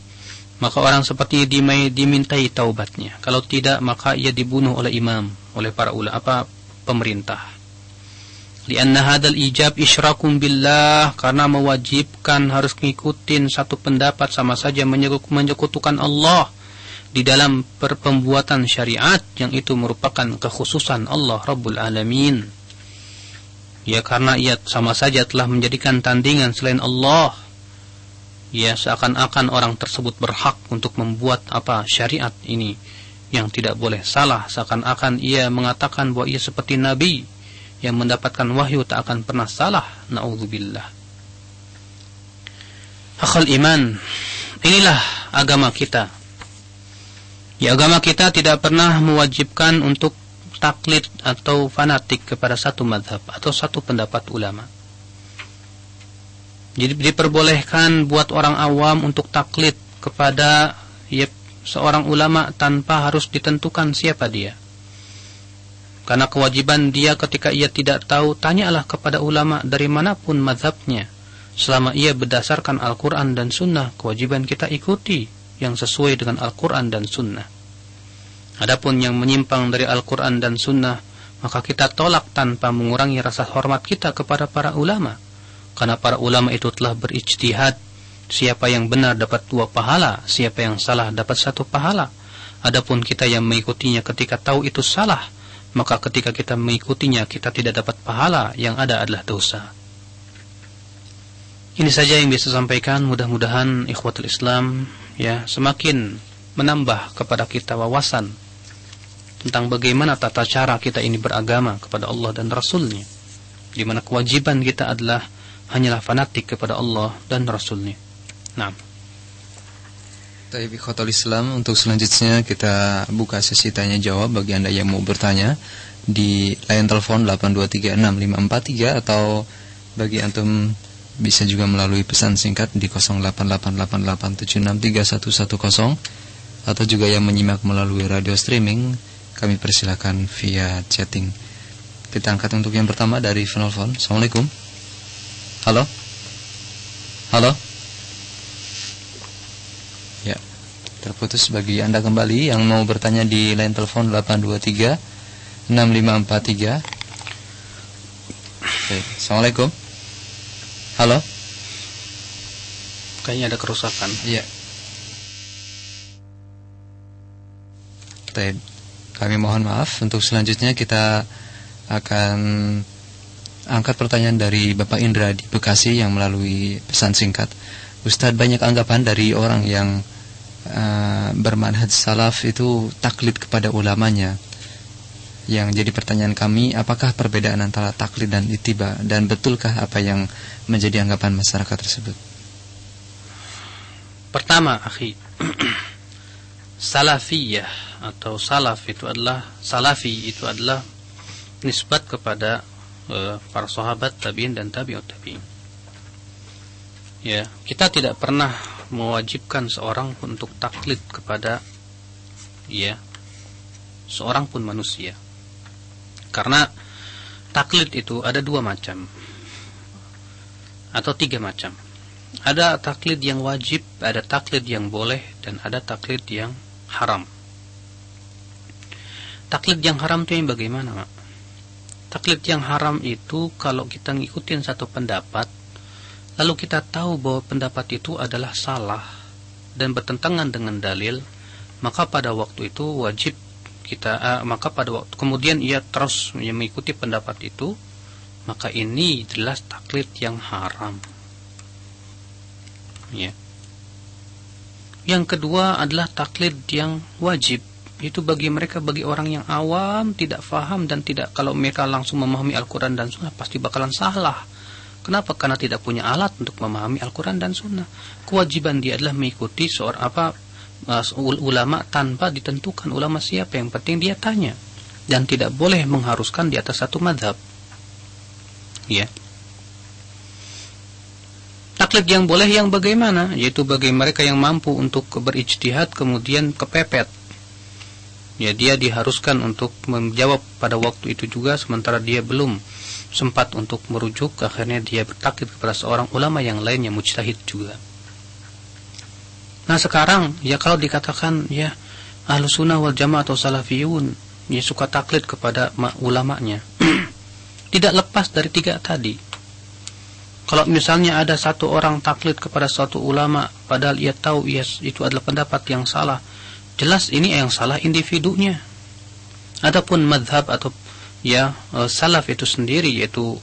maka orang seperti dimintai taubatnya. Kalau tidak, maka ia dibunuh oleh imam, oleh para ulama, pemerintah. Lianna hadal ijab isyrakum billah, karena mewajibkan harus ngikutin satu pendapat sama saja menyekutukan Allah di dalam pembuatan syariat yang itu merupakan kekhususan Allah Rabbul Alamin. Ya, karena ia sama saja telah menjadikan tandingan selain Allah. Ya, seakan-akan orang tersebut berhak untuk membuat syariat ini yang tidak boleh salah, seakan-akan ia mengatakan bahwa ia seperti nabi yang mendapatkan wahyu tak akan pernah salah. Na'udzubillah. Akhal iman, inilah agama kita. Ya, agama kita tidak pernah mewajibkan untuk taklid atau fanatik kepada satu madhab atau satu pendapat ulama. Jadi diperbolehkan buat orang awam untuk taklid kepada seorang ulama tanpa harus ditentukan siapa dia. Karena kewajiban dia ketika ia tidak tahu, tanyalah kepada ulama dari manapun madhabnya. Selama ia berdasarkan Al-Quran dan Sunnah, kewajiban kita ikuti yang sesuai dengan Al-Quran dan Sunnah. Adapun yang menyimpang dari Al-Quran dan Sunnah, maka kita tolak tanpa mengurangi rasa hormat kita kepada para ulama. Karena para ulama itu telah berijtihad. Siapa yang benar dapat 2 pahala, siapa yang salah dapat 1 pahala. Adapun kita yang mengikutinya ketika tahu itu salah, maka ketika kita mengikutinya kita tidak dapat pahala, yang ada adalah dosa. Ini saja yang bisa sampaikan. Mudah-mudahan ikhwatul Islam semakin menambah kepada kita wawasan tentang bagaimana tata cara kita ini beragama kepada Allah dan Rasulnya, di mana kewajiban kita adalah hanyalah fanatik kepada Allah dan Rasulnya. Nah, Taib ikhwatul Islam, untuk selanjutnya kita buka sesi tanya jawab bagi Anda yang mau bertanya di line telepon 8236543, atau bagi antum bisa juga melalui pesan singkat di 088887631110, atau juga yang menyimak melalui radio streaming, kami persilakan via chatting. Kita angkat untuk yang pertama dari penelpon. Assalamualaikum. Halo. Halo. Ya, terputus. Bagi Anda kembali yang mau bertanya di line telepon 8236543. Oke, assalamualaikum. Halo. Kayaknya ada kerusakan. Iya. Baik, kami mohon maaf. Untuk selanjutnya kita akan angkat pertanyaan dari Bapak Indra di Bekasi yang melalui pesan singkat. Ustadz, banyak anggapan dari orang yang bermanhaj salaf itu taklid kepada ulamanya. Yang jadi pertanyaan kami, apakah perbedaan antara taklid dan ittiba, dan betulkah apa yang menjadi anggapan masyarakat tersebut? Pertama, akhi, salafiyah atau salaf itu adalah, salafi itu adalah nisbat kepada para sahabat, tabi'in dan tabi'ut tabi'in. Ya, kita tidak pernah mewajibkan seorang untuk taklid kepada seorang pun manusia. Karena taklid itu ada 2 macam atau 3 macam. Ada taklid yang wajib, ada taklid yang boleh, dan ada taklid yang haram. Taklid yang haram itu yang bagaimana, Mak? Taklid yang haram itu kalau kita ngikutin satu pendapat, lalu kita tahu bahwa pendapat itu adalah salah dan bertentangan dengan dalil, maka pada waktu itu wajib kita, maka pada waktu kemudian ia terus mengikuti pendapat itu, maka ini jelas taklid yang haram. Ya. Yang kedua adalah taklid yang wajib. Itu bagi mereka, bagi orang yang awam, tidak faham dan tidak, kalau mereka langsung memahami Al-Quran dan Sunnah pasti bakalan salah. Kenapa? Karena tidak punya alat untuk memahami Al-Quran dan Sunnah. Kewajiban dia adalah mengikuti ulama tanpa ditentukan ulama siapa. Yang penting dia tanya, dan tidak boleh mengharuskan di atas satu mazhab. Ya. Taklid yang boleh yang bagaimana? Yaitu bagi mereka yang mampu untuk berijtihad kemudian kepepet. Ya, dia diharuskan untuk menjawab pada waktu itu juga, sementara dia belum sempat untuk merujuk, akhirnya dia bertaklid kepada seorang ulama yang lain yang mujtahid juga. Nah sekarang ya kalau dikatakan ya Ahlus Sunnah wal Jamaah atau Salafiyun ya suka taklid kepada ulamanya, tidak lepas dari tiga tadi. Kalau misalnya ada satu orang taklid kepada suatu ulama padahal ia tahu itu adalah pendapat yang salah, jelas ini yang salah individunya. Adapun madhab atau salaf itu sendiri, yaitu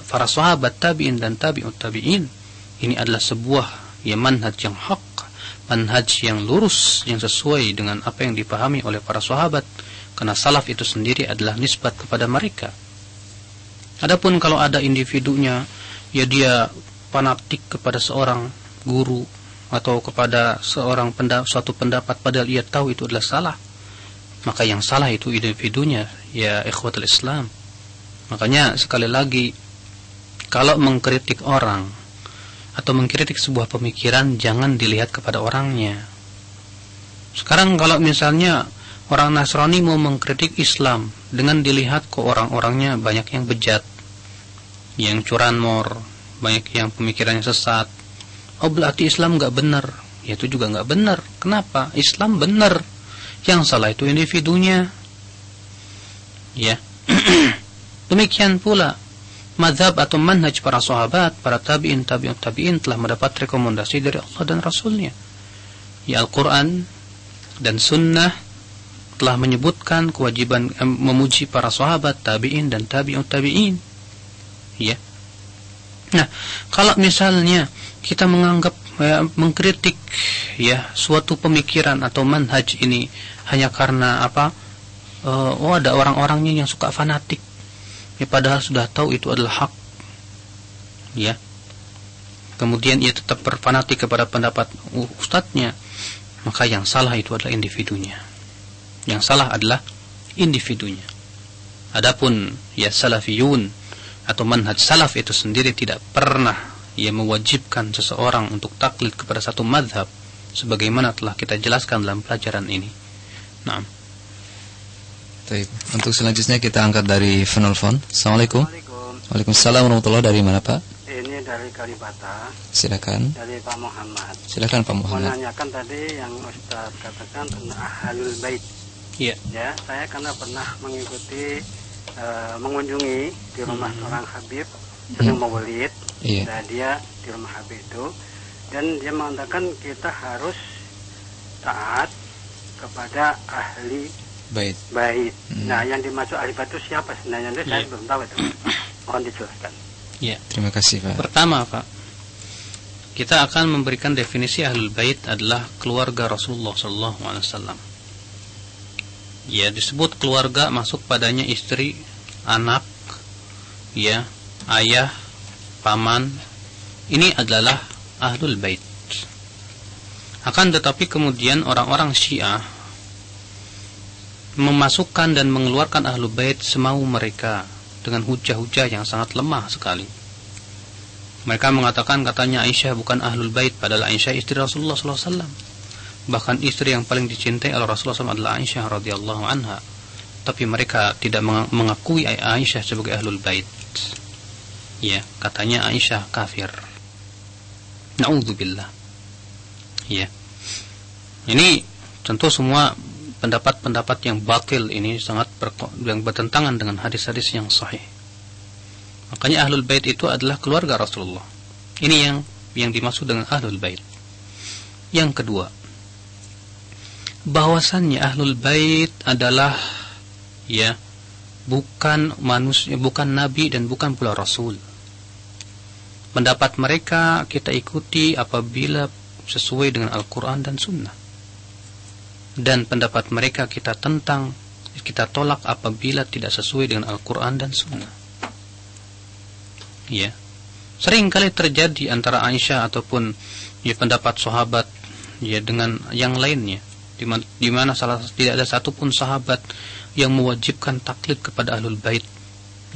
para sahabat, tabi'in dan tabi'ut tabi'in, ini adalah sebuah manhaj yang hak, manhaj yang lurus, yang sesuai dengan apa yang dipahami oleh para sahabat, karena salaf itu sendiri adalah nisbat kepada mereka. Adapun kalau ada individunya dia fanatik kepada seorang guru atau kepada seorang suatu pendapat padahal ia tahu itu adalah salah, maka yang salah itu individunya, ya ikhwatul Islam. Makanya sekali lagi, kalau mengkritik orang atau mengkritik sebuah pemikiran, jangan dilihat kepada orangnya. Sekarang kalau misalnya orang Nasrani mau mengkritik Islam dengan dilihat ke orang-orangnya banyak yang bejat, yang curanmor, banyak yang pemikirannya sesat, oh berarti Islam nggak benar. Ya itu juga nggak benar. Kenapa? Islam benar. Yang salah itu individunya. Ya. Demikian pula mazhab atau manhaj para sahabat, para tabi'in, tabi'ut tabi'in telah mendapat rekomendasi dari Allah dan Rasulnya. Ya, Al-Quran dan Sunnah telah menyebutkan kewajiban memuji para sahabat, tabi'in dan tabi'ut tabi'in. Ya. Nah, kalau misalnya kita menganggap mengkritik suatu pemikiran atau manhaj ini hanya karena ada orang-orangnya yang suka fanatik, padahal sudah tahu itu adalah hak, kemudian ia tetap berfanatik kepada pendapat ustadznya, maka yang salah itu adalah individunya. Yang salah adalah individunya. Adapun salafiyun atau manhaj salaf itu sendiri tidak pernah mewajibkan seseorang untuk taklid kepada satu mazhab, sebagaimana telah kita jelaskan dalam pelajaran ini. Nah, untuk selanjutnya kita angkat dari penelpon. Assalamualaikum. Waalaikumsalam warahmatullahi. Dari mana Pak? Ini dari Kalibata. Silakan. Dari Pak Muhammad. Silakan Pak Muhammad. Menanyakan tadi yang Ustaz katakan tentang Ahlul Bait. Iya. Ya, saya karena pernah mengikuti mengunjungi di rumah seorang Habib sedang maulid. Iya. Nah, dia di rumah Habib itu, dan dia mengatakan kita harus taat kepada ahli bait. Nah, yang dimaksud ahli bait itu siapa sebenarnya? Saya belum tahu itu. Mohon dijelaskan. Iya. Terima kasih Pak. Pertama Pak, kita akan memberikan definisi ahlul bait adalah keluarga Rasulullah SAW. Ya, disebut keluarga masuk padanya istri, anak, ayah, paman. Ini adalah ahlul bait. Akan tetapi kemudian orang-orang Syiah memasukkan dan mengeluarkan ahlul bait semau mereka dengan hujah-hujah yang sangat lemah sekali. Mereka mengatakan katanya Aisyah bukan ahlul bait, padahal Aisyah istri Rasulullah SAW. Bahkan istri yang paling dicintai oleh Rasulullah SAW adalah Aisyah radhiyallahu anha. Tapi mereka tidak mengakui Aisyah sebagai ahlul bait. Ya, katanya Aisyah kafir. Na'udzubillah. Ya. Ini tentu semua pendapat-pendapat yang batil ini sangat yang bertentangan dengan hadis-hadis yang sahih. Makanya ahlul bait itu adalah keluarga Rasulullah. Ini yang dimaksud dengan ahlul bait. Yang kedua, bahwasannya ahlul bait adalah bukan manusia, bukan nabi dan bukan pula rasul. Pendapat mereka kita ikuti apabila sesuai dengan Al-Quran dan Sunnah, dan pendapat mereka kita tolak apabila tidak sesuai dengan Al-Quran dan Sunnah. Ya. Sering kali terjadi antara Aisyah ataupun ya pendapat sahabat ya dengan yang lainnya, di mana tidak ada satupun sahabat yang mewajibkan taklid kepada ahlul bait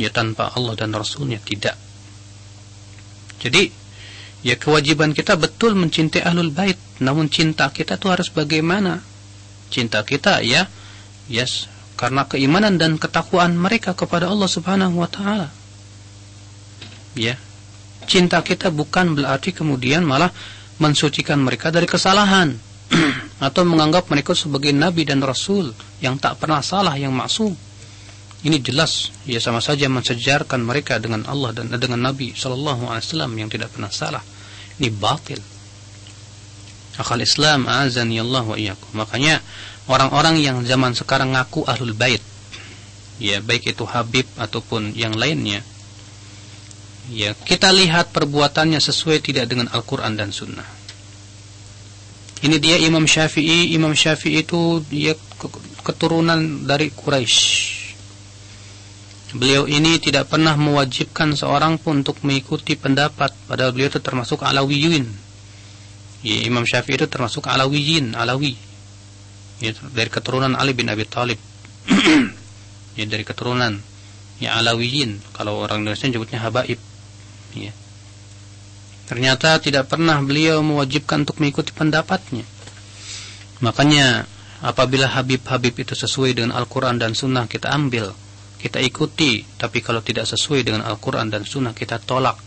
ya tanpa Allah dan Rasulnya, tidak. Jadi ya kewajiban kita betul mencintai ahlul bait, namun cinta kita itu harus bagaimana? Cinta kita ya karena keimanan dan ketakwaan mereka kepada Allah Subhanahu wa taala. Ya. Cinta kita bukan berarti kemudian malah mensucikan mereka dari kesalahan atau menganggap mereka sebagai nabi dan rasul yang tak pernah salah, yang maksum. Ini jelas ya sama saja mensejarkan mereka dengan Allah dan dengan Nabi sallallahu alaihi wasallam yang tidak pernah salah. Ini batil. Akal Islam azani Allah wa iyyakum. Makanya orang-orang yang zaman sekarang ngaku ahlul bait, ya baik itu Habib ataupun yang lainnya, ya kita lihat perbuatannya sesuai tidak dengan Al-Quran dan Sunnah. Ini dia Imam Syafi'i. Imam Syafi'i itu dia keturunan dari Quraisy. Beliau ini tidak pernah mewajibkan seorang pun untuk mengikuti pendapat, padahal beliau itu termasuk Alawiyyin. Ya, Imam Syafi'i itu termasuk Alawiyyin, Alawi. Ya, dari keturunan Ali bin Abi Thalib. Ya, dari keturunan ya Alawiyyin. Kalau orang Indonesia menyebutnya habaib. Ya. Ternyata tidak pernah beliau mewajibkan untuk mengikuti pendapatnya. Makanya apabila Habib-Habib itu sesuai dengan Al-Quran dan Sunnah, kita ambil, kita ikuti. Tapi kalau tidak sesuai dengan Al-Quran dan Sunnah, kita tolak.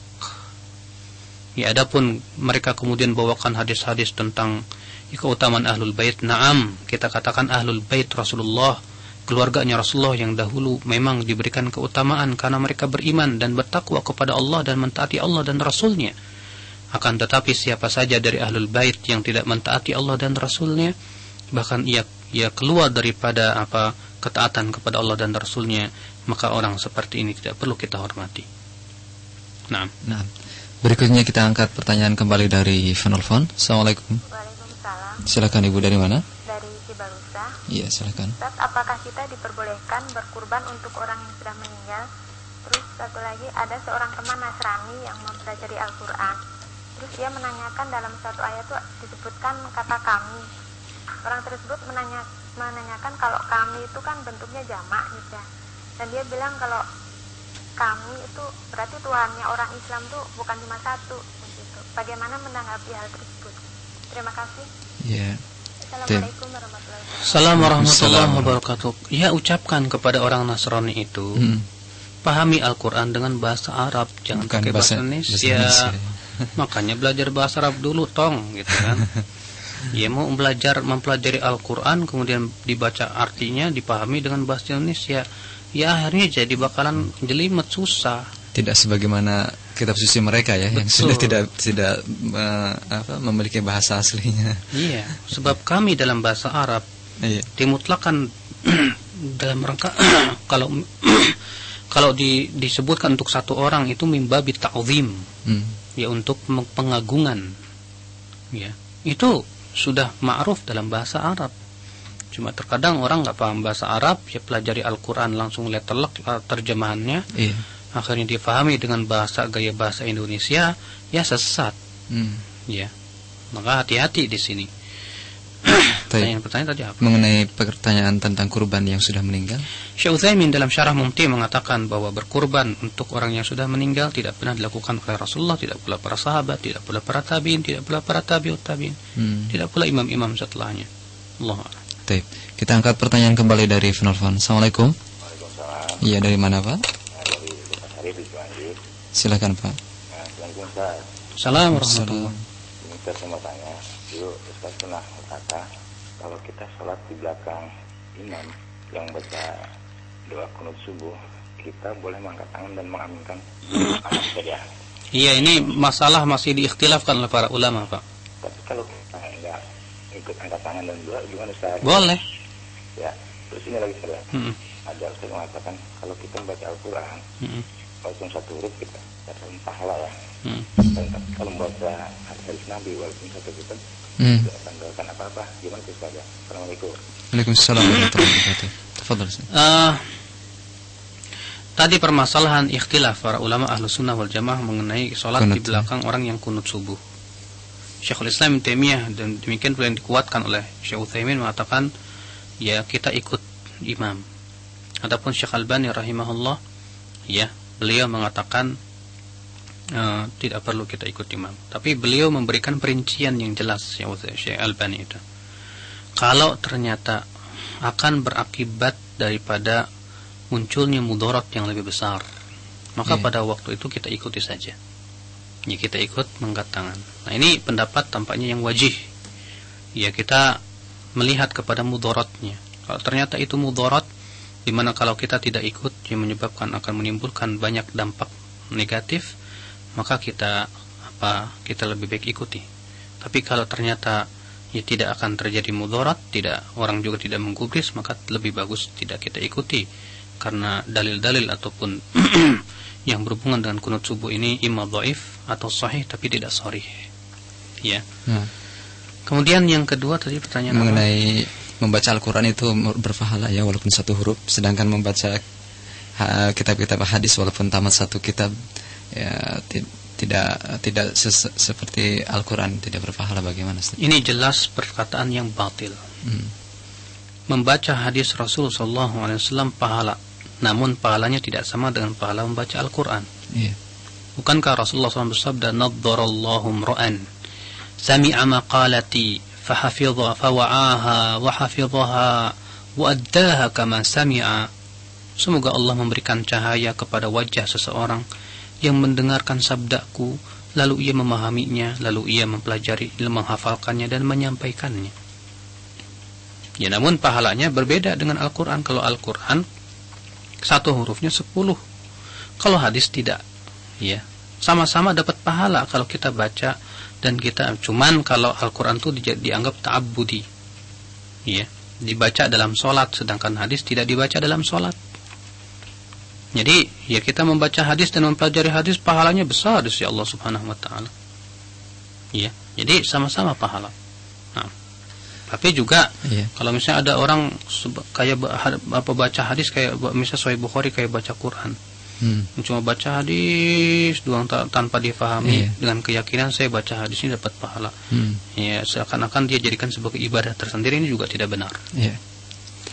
Ya, adapun mereka kemudian bawakan hadis-hadis tentang keutamaan Ahlul Bait, na'am, kita katakan Ahlul Bait Rasulullah, keluarganya Rasulullah yang dahulu memang diberikan keutamaan karena mereka beriman dan bertakwa kepada Allah dan mentaati Allah dan Rasulnya. Akan tetapi siapa saja dari Ahlul Bait yang tidak mentaati Allah dan Rasulnya, bahkan ia keluar daripada ketaatan kepada Allah dan Rasulnya, maka orang seperti ini tidak perlu kita hormati. Nah. Berikutnya kita angkat pertanyaan kembali dari penelpon. Assalamualaikum. Waalaikumsalam. Silakan Ibu, dari mana? Dari Cibalusa. Iya, silakan. Ustaz, apakah kita diperbolehkan berkurban untuk orang yang sudah meninggal? Terus satu lagi, ada seorang teman Nasrani yang mempelajari Al-Quran. Terus dia menanyakan dalam satu ayat itu disebutkan kata kami. Orang tersebut menanyakan kalau kami itu kan bentuknya jamak gitu ya. Dan dia bilang kalau kami itu berarti Tuhannya orang Islam tuh bukan cuma satu gitu. Bagaimana menanggapi hal tersebut? Terima kasih. Ya. Assalamualaikum warahmatullahi wabarakatuh. Assalamualaikum warahmatullahi wabarakatuh. Ya, ucapkan kepada orang Nasrani itu, pahami Al-Quran dengan bahasa Arab, jangan pakai bahasa Indonesia. Makanya belajar bahasa Arab dulu tong, gitu kan. Ya, mau mempelajari Al-Quran kemudian dibaca artinya, dipahami dengan bahasa Indonesia, ya akhirnya jadi bakalan jelimet, susah. Tidak sebagaimana kitab suci mereka ya. Betul. Yang sudah tidak memiliki bahasa aslinya. Iya, sebab kami dalam bahasa Arab dimutlakan dalam rangka kalau disebutkan untuk satu orang itu mimbabi ta'zim. Ya, untuk pengagungan. Ya, itu sudah ma'ruf dalam bahasa Arab. Cuma terkadang orang nggak paham bahasa Arab, ya pelajari Al-Quran langsung lihat terjemahannya, akhirnya difahami dengan gaya bahasa Indonesia, ya sesat. Ya, maka hati-hati di sini. Pertanyaan tadi apa? Mengenai pertanyaan tentang kurban yang sudah meninggal. Syekh Utsaimin dalam Syarah Mumti mengatakan bahwa berkurban untuk orang yang sudah meninggal tidak pernah dilakukan oleh Rasulullah, tidak pula para sahabat, tidak pula para tabi'in, tidak pula para tabi'ut tabi'in, tidak pula imam-imam setelahnya. Allah. Kita angkat pertanyaan kembali dari penelpon. Assalamualaikum. Waalaikumsalam. Iya, dari mana Pak? Dari Pasari di Cianjur. Silakan Pak. Assalamualaikum Ustaz. Assalamualaikum. Ini saya mau tanya, dulu Ustaz pernah berkata kalau kita sholat di belakang imam yang baca doa qunut subuh, kita boleh mengangkat tangan dan mengaminkan amin saja. Iya, ini masalah masih diikhtilafkan oleh para ulama, Pak. Tapi kalau kita enggak ikut angkat tangan dan doa, gimana Ustaz? Boleh. Ya, terus ini lagi saya. Ada Ustaz mengatakan kalau kita membaca Al-Quran, walaupun satu huruf kita dapat pahala ya. Dan kalau membaca hadis Nabi walaupun satu kitab tidak tanggalkan apa-apa, gimana itu saja. Assalamualaikum. Waalaikumsalam warahmatullahi wabarakatuh. Tafadhal. tadi permasalahan ikhtilaf para ulama Ahlus Sunnah wal Jamaah mengenai salat di belakang orang yang kunut subuh. Syekhul Islam Ibnu Taimiyah dan demikian pula yang dikuatkan oleh Syekh Utsaimin mengatakan ya kita ikut imam. Adapun Syekh Albani rahimahullah ya beliau mengatakan tidak perlu kita ikut imam. Tapi beliau memberikan perincian yang jelas Syekh Albani itu. Kalau ternyata akan berakibat daripada munculnya mudarat yang lebih besar, maka pada waktu itu kita ikuti saja. Ya kita ikut mengangkat tangan. Nah ini pendapat tampaknya yang wajih. Ya kita melihat kepada mudaratnya. Kalau ternyata itu mudarat, dimana kalau kita tidak ikut yang menyebabkan akan menimbulkan banyak dampak negatif, maka kita lebih baik ikuti. Tapi kalau ternyata ya tidak akan terjadi mudarat, orang juga tidak menggubris, maka lebih bagus tidak kita ikuti. Karena dalil-dalil ataupun yang berhubungan dengan kunut subuh ini imma dhaif atau sahih tapi tidak sharih. Ya. Kemudian yang kedua tadi pertanyaan mengenai membaca Al-Qur'an itu berpahala ya walaupun satu huruf, sedangkan membaca kitab-kitab hadis walaupun tamat satu kitab ya tidak seperti Al-Qur'an tidak berpahala, bagaimana Ustaz? Ini jelas perkataan yang batil. Membaca hadis Rasul sallallahu alaihi wasallam pahala, namun pahalanya tidak sama dengan pahala membaca Al-Qur'an. Iya. Bukankah Rasulullah SAW bersabda naddarallahu imra'an sami'a maqalati fahafidha fawa'aha wa hafidhaha wa addaha kama sami'a. Semoga Allah memberikan cahaya kepada wajah seseorang yang mendengarkan sabdaku, lalu ia memahaminya, lalu ia mempelajari, menghafalkannya dan menyampaikannya. Ya, namun pahalanya berbeda dengan Al-Quran. Kalau Al-Quran satu hurufnya 10, kalau hadis tidak. Ya, sama-sama dapat pahala kalau kita baca dan kita. Cuman kalau Al-Quran itu dianggap ta'abbudi, ya, dibaca dalam sholat, sedangkan hadis tidak dibaca dalam sholat. Jadi ya kita membaca hadis dan mempelajari hadis pahalanya besar di sisi Allah Subhanahu Wa Taala. Ya, jadi sama-sama pahala. Nah. Tapi juga kalau misalnya ada orang kayak baca hadis kayak misalnya Sahih Bukhari kayak baca Quran, cuma baca hadis doang tanpa difahami dengan keyakinan saya baca hadis ini dapat pahala, ya seakan-akan dia jadikan sebagai ibadah tersendiri, ini juga tidak benar.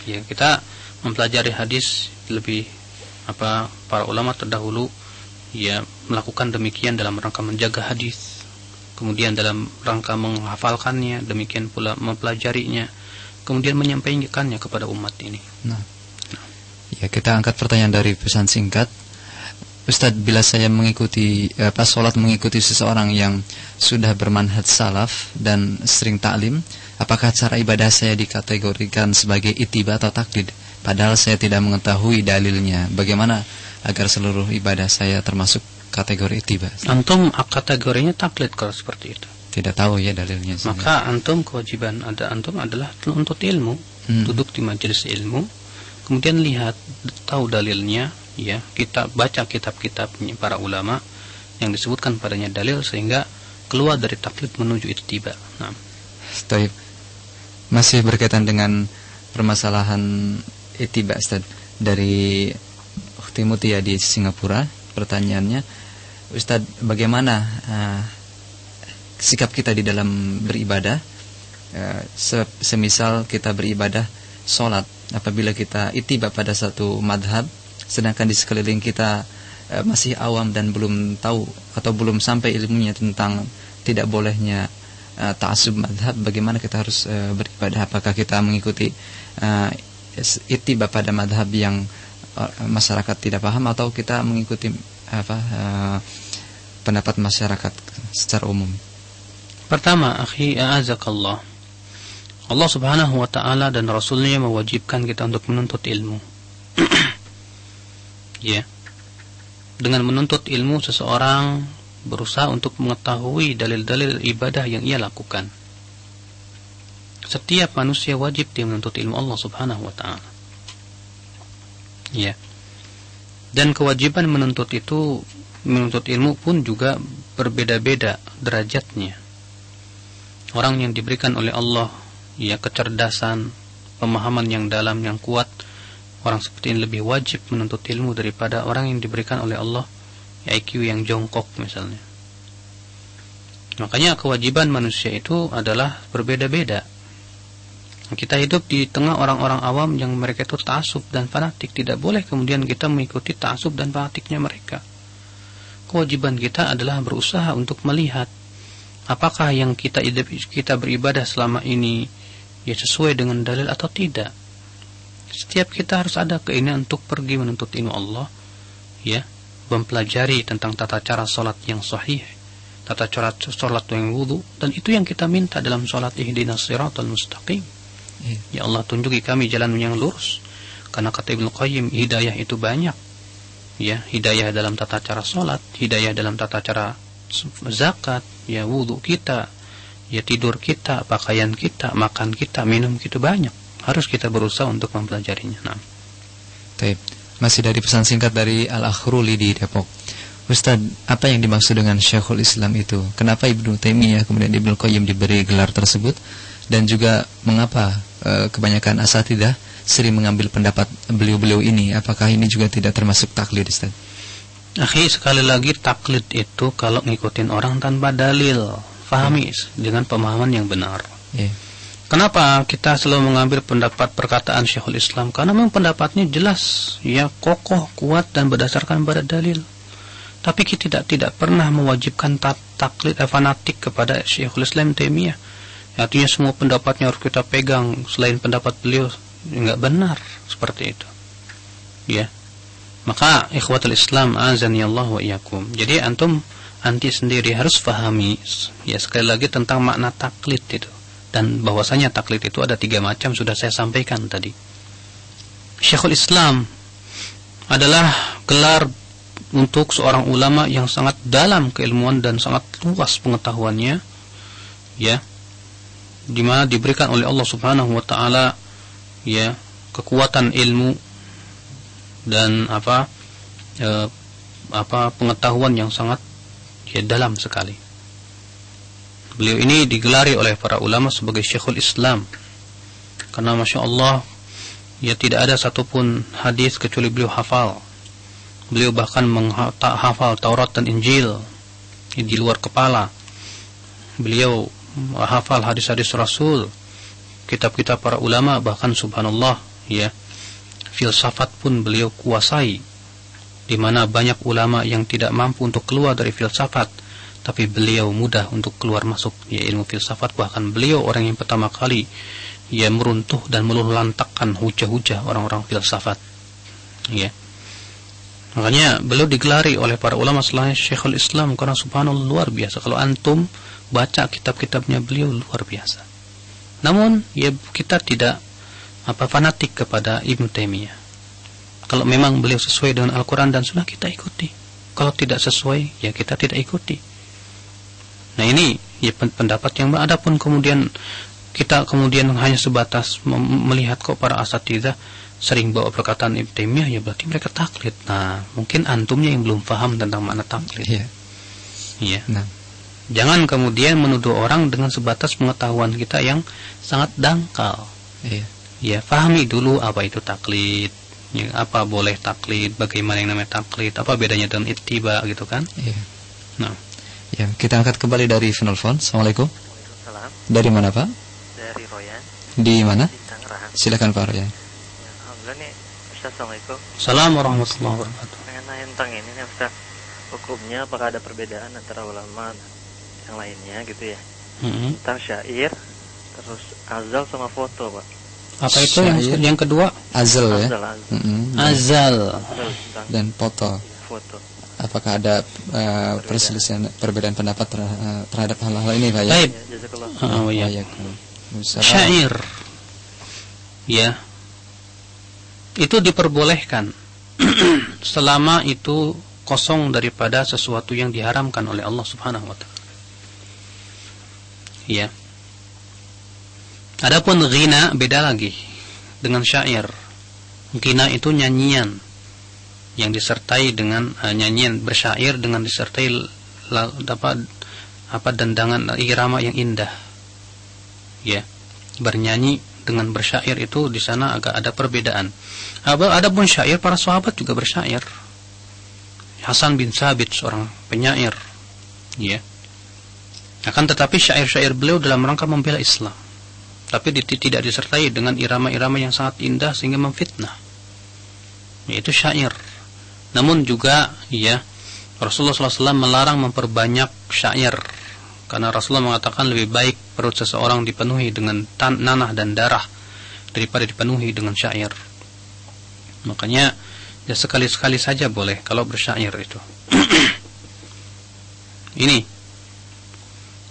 Ya kita mempelajari hadis lebih para ulama terdahulu ya melakukan demikian dalam rangka menjaga hadis. Kemudian dalam rangka menghafalkannya, demikian pula mempelajarinya, kemudian menyampaikannya kepada umat ini. Ya kita angkat pertanyaan dari pesan singkat. Ustadz, bila saya mengikuti sholat mengikuti seseorang yang sudah bermanhaj salaf dan sering taklim, apakah cara ibadah saya dikategorikan sebagai ittiba atau taklid? Padahal saya tidak mengetahui dalilnya. Bagaimana agar seluruh ibadah saya termasuk kategori ittiba? Antum kategorinya taklid kalau seperti itu. Tidak tahu ya dalilnya. Maka antum kewajiban antum adalah menuntut ilmu, duduk di majelis ilmu, kemudian lihat tahu dalilnya, ya, kita baca kitab-kitabnya para ulama yang disebutkan padanya dalil sehingga keluar dari taklid menuju ittiba. Nah. Masih berkaitan dengan permasalahan ittiba, Ustaz, dari Ukhti Mutia di Singapura, pertanyaannya, Ustaz, bagaimana sikap kita di dalam beribadah? Semisal kita beribadah sholat, apabila kita ittiba pada satu madhab, sedangkan di sekeliling kita masih awam dan belum tahu atau belum sampai ilmunya tentang tidak bolehnya ta'assub madhab, bagaimana kita harus beribadah? Apakah kita mengikuti ittiba pada madhab yang masyarakat tidak paham, atau kita mengikuti pendapat masyarakat secara umum? Pertama, akhi a'azakallah, Allah Subhanahu wa taala dan Rasulnya mewajibkan kita untuk menuntut ilmu. Ya. Dengan menuntut ilmu seseorang berusaha untuk mengetahui dalil-dalil ibadah yang ia lakukan. Setiap manusia wajib dia menuntut ilmu Allah Subhanahu wa taala. Ya. Dan kewajiban menuntut ilmu pun juga berbeda-beda derajatnya. Orang yang diberikan oleh Allah ya kecerdasan, pemahaman yang dalam, yang kuat, orang seperti ini lebih wajib menuntut ilmu daripada orang yang diberikan oleh Allah IQ yang jongkok misalnya. Makanya kewajiban manusia itu adalah berbeda-beda. Kita hidup di tengah orang-orang awam yang mereka itu ta'assub dan fanatik. Tidak boleh kemudian kita mengikuti ta'assub dan fanatiknya mereka. Kewajiban kita adalah berusaha untuk melihat apakah yang kita beribadah selama ini ya sesuai dengan dalil atau tidak. Setiap kita harus ada keinginan untuk pergi menuntut ilmu Allah, ya, mempelajari tentang tata cara salat yang sahih, tata cara salat yang wudu, dan itu yang kita minta dalam salat ihdinas siratal mustaqim. Ya Allah, tunjuki kami jalan yang lurus. Karena kata Ibnu Qayyim, hidayah itu banyak. Ya, hidayah dalam tata cara salat, hidayah dalam tata cara zakat, ya wudu kita, ya tidur kita, pakaian kita, makan kita, minum kita, banyak. Harus kita berusaha untuk mempelajarinya. Nah. Baik. Masih dari pesan singkat dari Al-Akhruli di Depok. Ustaz, apa yang dimaksud dengan Syekhul Islam itu? Kenapa Ibnu Taimiyah kemudian Ibnu Qayyim diberi gelar tersebut? Dan juga mengapa kebanyakan asatidzah sering mengambil pendapat beliau-beliau ini? Apakah ini juga tidak termasuk taklid, Ustaz? Akhi, sekali lagi taklid itu kalau ngikutin orang tanpa dalil. Fahami dengan pemahaman yang benar. Kenapa kita selalu mengambil pendapat perkataan Syekhul Islam? Karena memang pendapatnya jelas, ya, kokoh, kuat dan berdasarkan pada dalil. Tapi kita tidak pernah mewajibkan taklid fanatik kepada Syekhul Islam Taimiyah. Artinya semua pendapatnya harus kita pegang selain pendapat beliau, enggak benar seperti itu. Ya. Maka ikhwatul Islam azani Allah wa iyyakum. Jadi antum sendiri harus pahami ya sekali lagi tentang makna taklid itu. Dan bahwasanya taklid itu ada 3 macam sudah saya sampaikan tadi. Syekhul Islam adalah gelar untuk seorang ulama yang sangat dalam keilmuan dan sangat luas pengetahuannya, ya, di mana diberikan oleh Allah Subhanahu wa taala ya kekuatan ilmu dan pengetahuan yang sangat ya dalam sekali. Beliau ini digelari oleh para ulama sebagai Syekhul Islam karena Masya Allah ya tidak ada satupun hadis kecuali beliau hafal. Beliau bahkan menghafal Taurat dan Injil di luar kepala. Beliau hafal hadis-hadis Rasul, kitab-kitab para ulama, bahkan subhanallah ya filsafat pun beliau kuasai, di mana banyak ulama yang tidak mampu untuk keluar dari filsafat, tapi beliau mudah untuk keluar masuk ya ilmu filsafat. Bahkan beliau orang yang pertama kali ya meruntuh dan meluluhlantakkan hujah-hujah orang-orang filsafat, ya. Makanya beliau digelari oleh para ulama selain Syekhul Islam karena subhanallah luar biasa. Kalau antum baca kitab-kitabnya beliau luar biasa. Namun ya kita tidak fanatik kepada Ibnu Taimiyah. Kalau memang beliau sesuai dengan Al-Quran dan Sunnah kita ikuti. Kalau tidak sesuai ya kita tidak ikuti. Nah ini ya pendapat yang ada pun kemudian kita hanya sebatas melihat kok para asatidzah sering bawa perkataan Ibnu Taimiyah ya berarti mereka taklid. Nah mungkin antumnya yang belum paham tentang makna taklid. Iya. Nah. Jangan kemudian menuduh orang dengan sebatas pengetahuan kita yang sangat dangkal. Ya, pahami dulu apa itu taklid, ya, apa boleh taklid, bagaimana yang namanya taklid, apa bedanya dengan ittiba gitu kan? Nah, ya kita angkat kembali dari penelpon. Assalamualaikum. Waalaikumsalam. Dari mana Pak? Dari Royan. Di mana? Di Tangerang. Silakan Pak Royan. Ya, alhamdulillah nih, Ustaz. Assalamualaikum. Assalamualaikum warahmatullahi wabarakatuh. Pengen nanya tentang ini nih Ustaz. Hukumnya apakah ada perbedaan antara ulama yang lainnya gitu ya? Tentang syair, terus azal sama foto, Pak. Apa itu yang kedua? Azal ya. Azal. Dan foto. Apakah ada perselisihan perbedaan pendapat terhadap hal-hal ini, Pak ya? Baik. Syair. Ya. Itu diperbolehkan selama itu kosong daripada sesuatu yang diharamkan oleh Allah Subhanahu wa taala. Ya. Adapun ghina beda lagi dengan syair. Ghina itu nyanyian yang disertai dengan nyanyian bersyair dengan disertai dendangan irama yang indah. Ya. Bernyanyi dengan bersyair itu di sana agak ada perbedaan. Adapun syair, para sahabat juga bersyair. Hasan bin Thabit seorang penyair, ya. Akan tetapi syair-syair beliau dalam rangka membela Islam, tapi tidak disertai dengan irama-irama yang sangat indah sehingga memfitnah, yaitu syair. Namun juga, ya, Rasulullah SAW melarang memperbanyak syair, karena Rasulullah mengatakan lebih baik perut seseorang dipenuhi dengan nanah dan darah daripada dipenuhi dengan syair. Makanya ya sekali-sekali saja boleh kalau bersyair itu. Ini.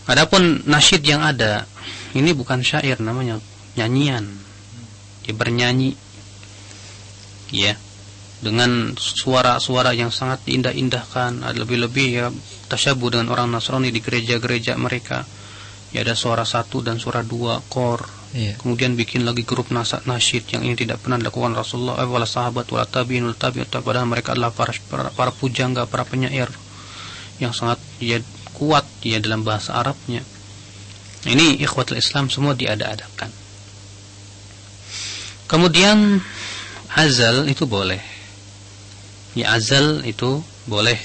Adapun nasyid yang ada, ini bukan syair, namanya nyanyian. Dia bernyanyi, ya, dengan suara-suara yang sangat diindah-indahkan. Lebih-lebih ya tasyabuh dengan orang Nasrani di gereja-gereja mereka. Ya, ada suara 1 dan suara 2 kor. Kemudian bikin lagi grup nasyid yang ini tidak pernah dilakukan Rasulullah, wala sahabat, wala tabi'in, wala tabi'ut, padahal mereka adalah para pujangga, para penyair yang sangat ya kuat ya dalam bahasa Arabnya. Ini ikhwatul Islam semua diada-adakan. Kemudian azal itu boleh. Ya, azal itu boleh.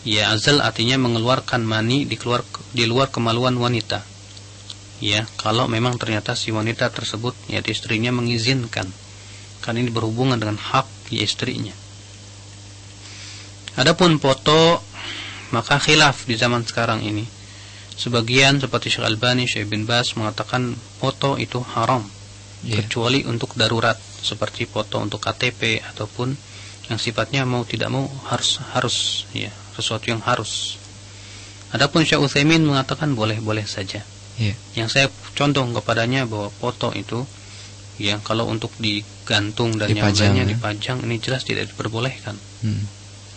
Ya, azal artinya mengeluarkan mani di luar kemaluan wanita. Ya, kalau memang ternyata si wanita tersebut ya istrinya mengizinkan, kan ini berhubungan dengan hak ya istrinya. Adapun foto, maka khilaf di zaman sekarang ini. Sebagian seperti Syekh Albani, Syekh bin Baz mengatakan foto itu haram, kecuali untuk darurat seperti foto untuk KTP ataupun yang sifatnya mau tidak mau harus ya, sesuatu yang harus. Adapun Syekh Utsaimin mengatakan boleh-boleh saja. Yang saya contoh kepadanya bahwa foto itu ya kalau untuk digantung dan yang lainnya dipajang, ini jelas tidak diperbolehkan.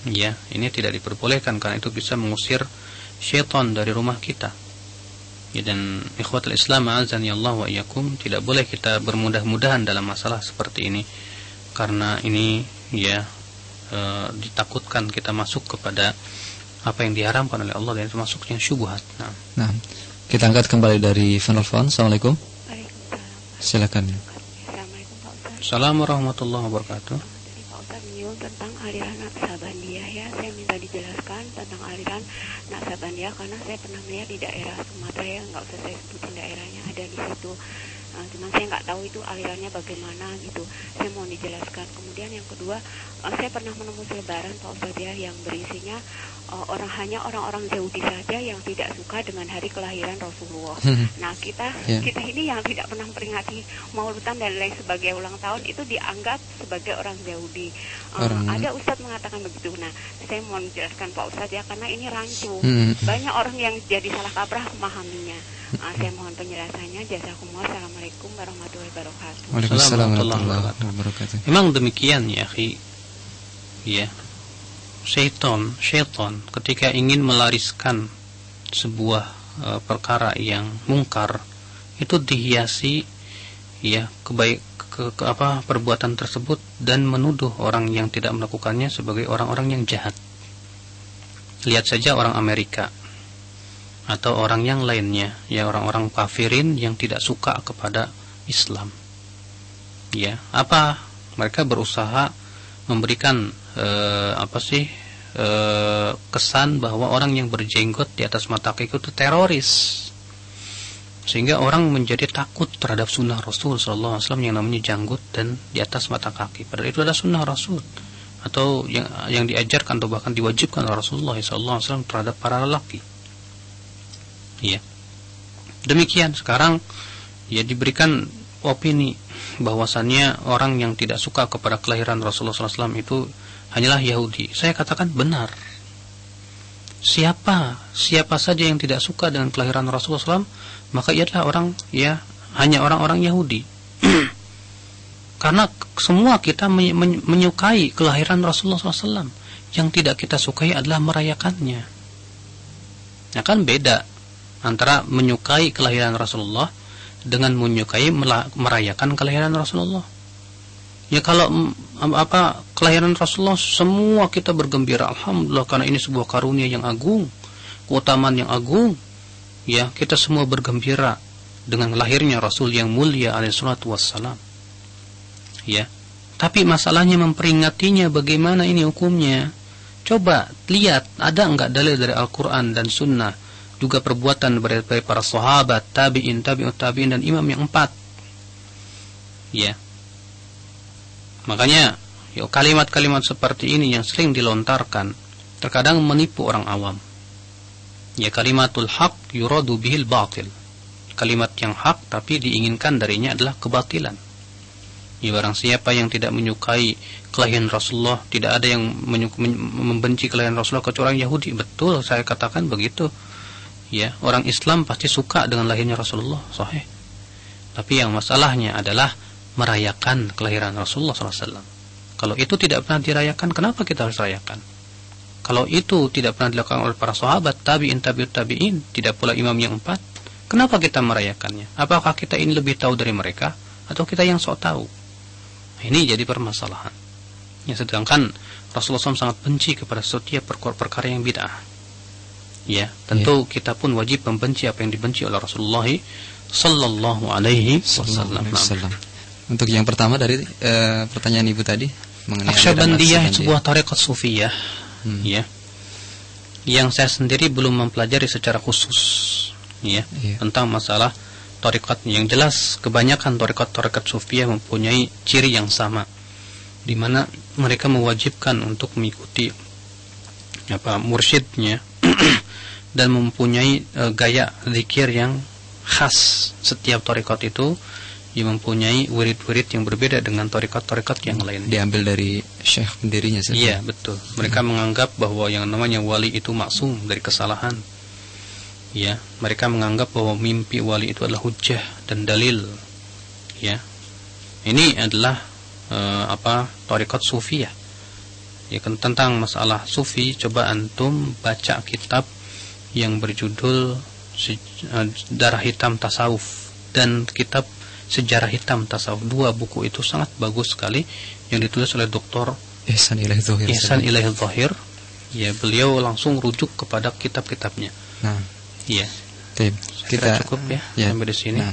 Ya, ini tidak diperbolehkan karena itu bisa mengusir syaitan dari rumah kita. Ya, dan ikhwatul Islam azani Allah wa iyyakum, tidak boleh kita bermudah-mudahan dalam masalah seperti ini, karena ini ya ditakutkan kita masuk kepada apa yang diharamkan oleh Allah dan itu masuknya syubhat. Nah, kita angkat kembali dari penelpon. Assalamualaikum. Waalaikumsalam. Silakan. Assalamualaikum Pak Ustaz. Assalamualaikum warahmatullahi wabarakatuh. Jadi Pak Ustaz menyinggung tentang aliran Naksabandiyah ya. Saya minta dijelaskan tentang aliran Naksabandiyah karena saya pernah melihat di daerah Sumatera ya, nggak usah saya sebutin daerahnya, ada di situ. Cuman saya nggak tahu itu alirannya bagaimana gitu. Saya mau dijelaskan. Kemudian yang kedua, saya pernah menemui selebaran Pak Ustaz ya yang berisinya hanya orang-orang Yahudi saja yang tidak suka dengan hari kelahiran Rasulullah. Nah kita ini yang tidak pernah memperingati Maulidan dan lain sebagai ulang tahun itu dianggap sebagai orang Yahudi. Ada Ustadz mengatakan begitu. Nah saya mau menjelaskan Pak Ustadz ya karena ini rancu. Banyak orang yang jadi salah kaprah memahaminya. Saya mohon penjelasannya. Jazakumullah. Assalamualaikum warahmatullahi wabarakatuh. Waalaikumsalam warahmatullahi wabarakatuh. Memang demikian ya, akhi. Ya. Syaitan ketika ingin melariskan sebuah perkara yang mungkar itu dihiasi ya perbuatan tersebut dan menuduh orang yang tidak melakukannya sebagai orang-orang yang jahat. Lihat saja orang Amerika atau orang yang lainnya, ya orang-orang kafirin yang tidak suka kepada Islam. Ya, apa mereka berusaha memberikan kesan bahwa orang yang berjenggot di atas mata kaki itu teroris, sehingga orang menjadi takut terhadap sunnah Rasul sallallahu alaihi wasallam yang namanya janggut dan di atas mata kaki. Padahal itu adalah sunnah Rasul atau yang diajarkan atau bahkan diwajibkan oleh Rasulullah sallallahu alaihi wasallam terhadap para lelaki. Ya, demikian sekarang ya diberikan opini bahwasannya orang yang tidak suka kepada kelahiran Rasulullah SAW itu hanyalah Yahudi. Saya katakan benar. Siapa saja yang tidak suka dengan kelahiran Rasulullah SAW, maka ia adalah hanya orang-orang Yahudi. Karena semua kita menyukai kelahiran Rasulullah SAW. Yang tidak kita sukai adalah merayakannya. Nah, kan beda antara menyukai kelahiran Rasulullah dengan menyukai merayakan kelahiran Rasulullah. Ya kalau kelahiran Rasulullah semua kita bergembira, alhamdulillah, karena ini sebuah karunia yang agung, keutamaan yang agung. Ya, kita semua bergembira. dengan lahirnya Rasul yang mulia alaihi salatu wassalam. Ya. Tapi masalahnya memperingatinya bagaimana ini hukumnya. Coba lihat ada enggak dalil dari Al-Qur'an dan Sunnah, juga perbuatan dari para sahabat, tabi'in, tabi'ut tabi'in dan imam yang 4. Ya. Makanya kalimat-kalimat seperti ini yang sering dilontarkan terkadang menipu orang awam. Ya, kalimatul haq yuradu bihil batil. Kalimat yang hak tapi diinginkan darinya adalah kebatilan. Ya, barang siapa yang tidak menyukai kelahiran Rasulullah, tidak ada yang membenci kelahiran Rasulullah kecuali orang Yahudi. Betul, saya katakan begitu. Ya, orang Islam pasti suka dengan lahirnya Rasulullah, sahih. Tapi yang masalahnya adalah merayakan kelahiran Rasulullah SAW. Kalau itu tidak pernah dirayakan, kenapa kita harus rayakan? Kalau itu tidak pernah dilakukan oleh para sahabat, tabi'in, tabi'ut tabi'in, tidak pula imam yang 4, kenapa kita merayakannya? Apakah kita ini lebih tahu dari mereka, atau kita yang sok tahu? Ini jadi permasalahan. Ya, sedangkan Rasulullah SAW sangat benci kepada setiap perkara yang bid'ah. Ya, tentu kita pun wajib membenci apa yang dibenci oleh Rasulullah sallallahu alaihi wasallam. Untuk yang pertama dari pertanyaan Ibu tadi mengenai Naqsyabandiyah, sebuah tarekat sufiyah. Ya. Yang saya sendiri belum mempelajari secara khusus, ya, tentang masalah tarekat. Yang jelas kebanyakan tarekat sufiyah mempunyai ciri yang sama, di mana mereka mewajibkan untuk mengikuti mursyidnya dan mempunyai gaya zikir yang khas. Setiap tarekat itu yang mempunyai wirid-wirid yang berbeda dengan tarekat-tarekat yang lain. Diambil dari syekh pendirinya. Iya, betul. Mereka menganggap bahwa yang namanya wali itu maksum dari kesalahan. Ya, mereka menganggap bahwa mimpi wali itu adalah hujjah dan dalil. Ya, ini adalah tarekat sufiyah. Ya, tentang masalah sufi, coba antum baca kitab yang berjudul Darah Hitam Tasawuf dan kitab Sejarah Hitam Tasawuf. Dua buku itu sangat bagus sekali yang ditulis oleh Dr. Ihsan Ilahi Dhahir. Ya, beliau langsung rujuk kepada kitab-kitabnya. Nah, iya. Kita cukup ya sampai di sini. Nah.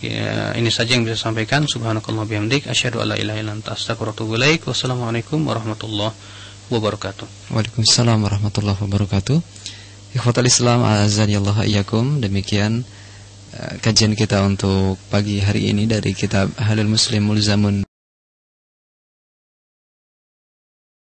Ya, ini saja yang bisa sampaikan. Subhanakallah bihamdik, asyhadu alla ilaha illa anta, astaghfiruka wa atubu ilaik. Wassalamualaikum warahmatullahi wabarakatuh. Waalaikumsalam warahmatullahi wabarakatuh. Ikhwatul Islam, azanillahu iyyakum. Demikian kajian kita untuk pagi hari ini dari kitab Halul Muslim Mulzamun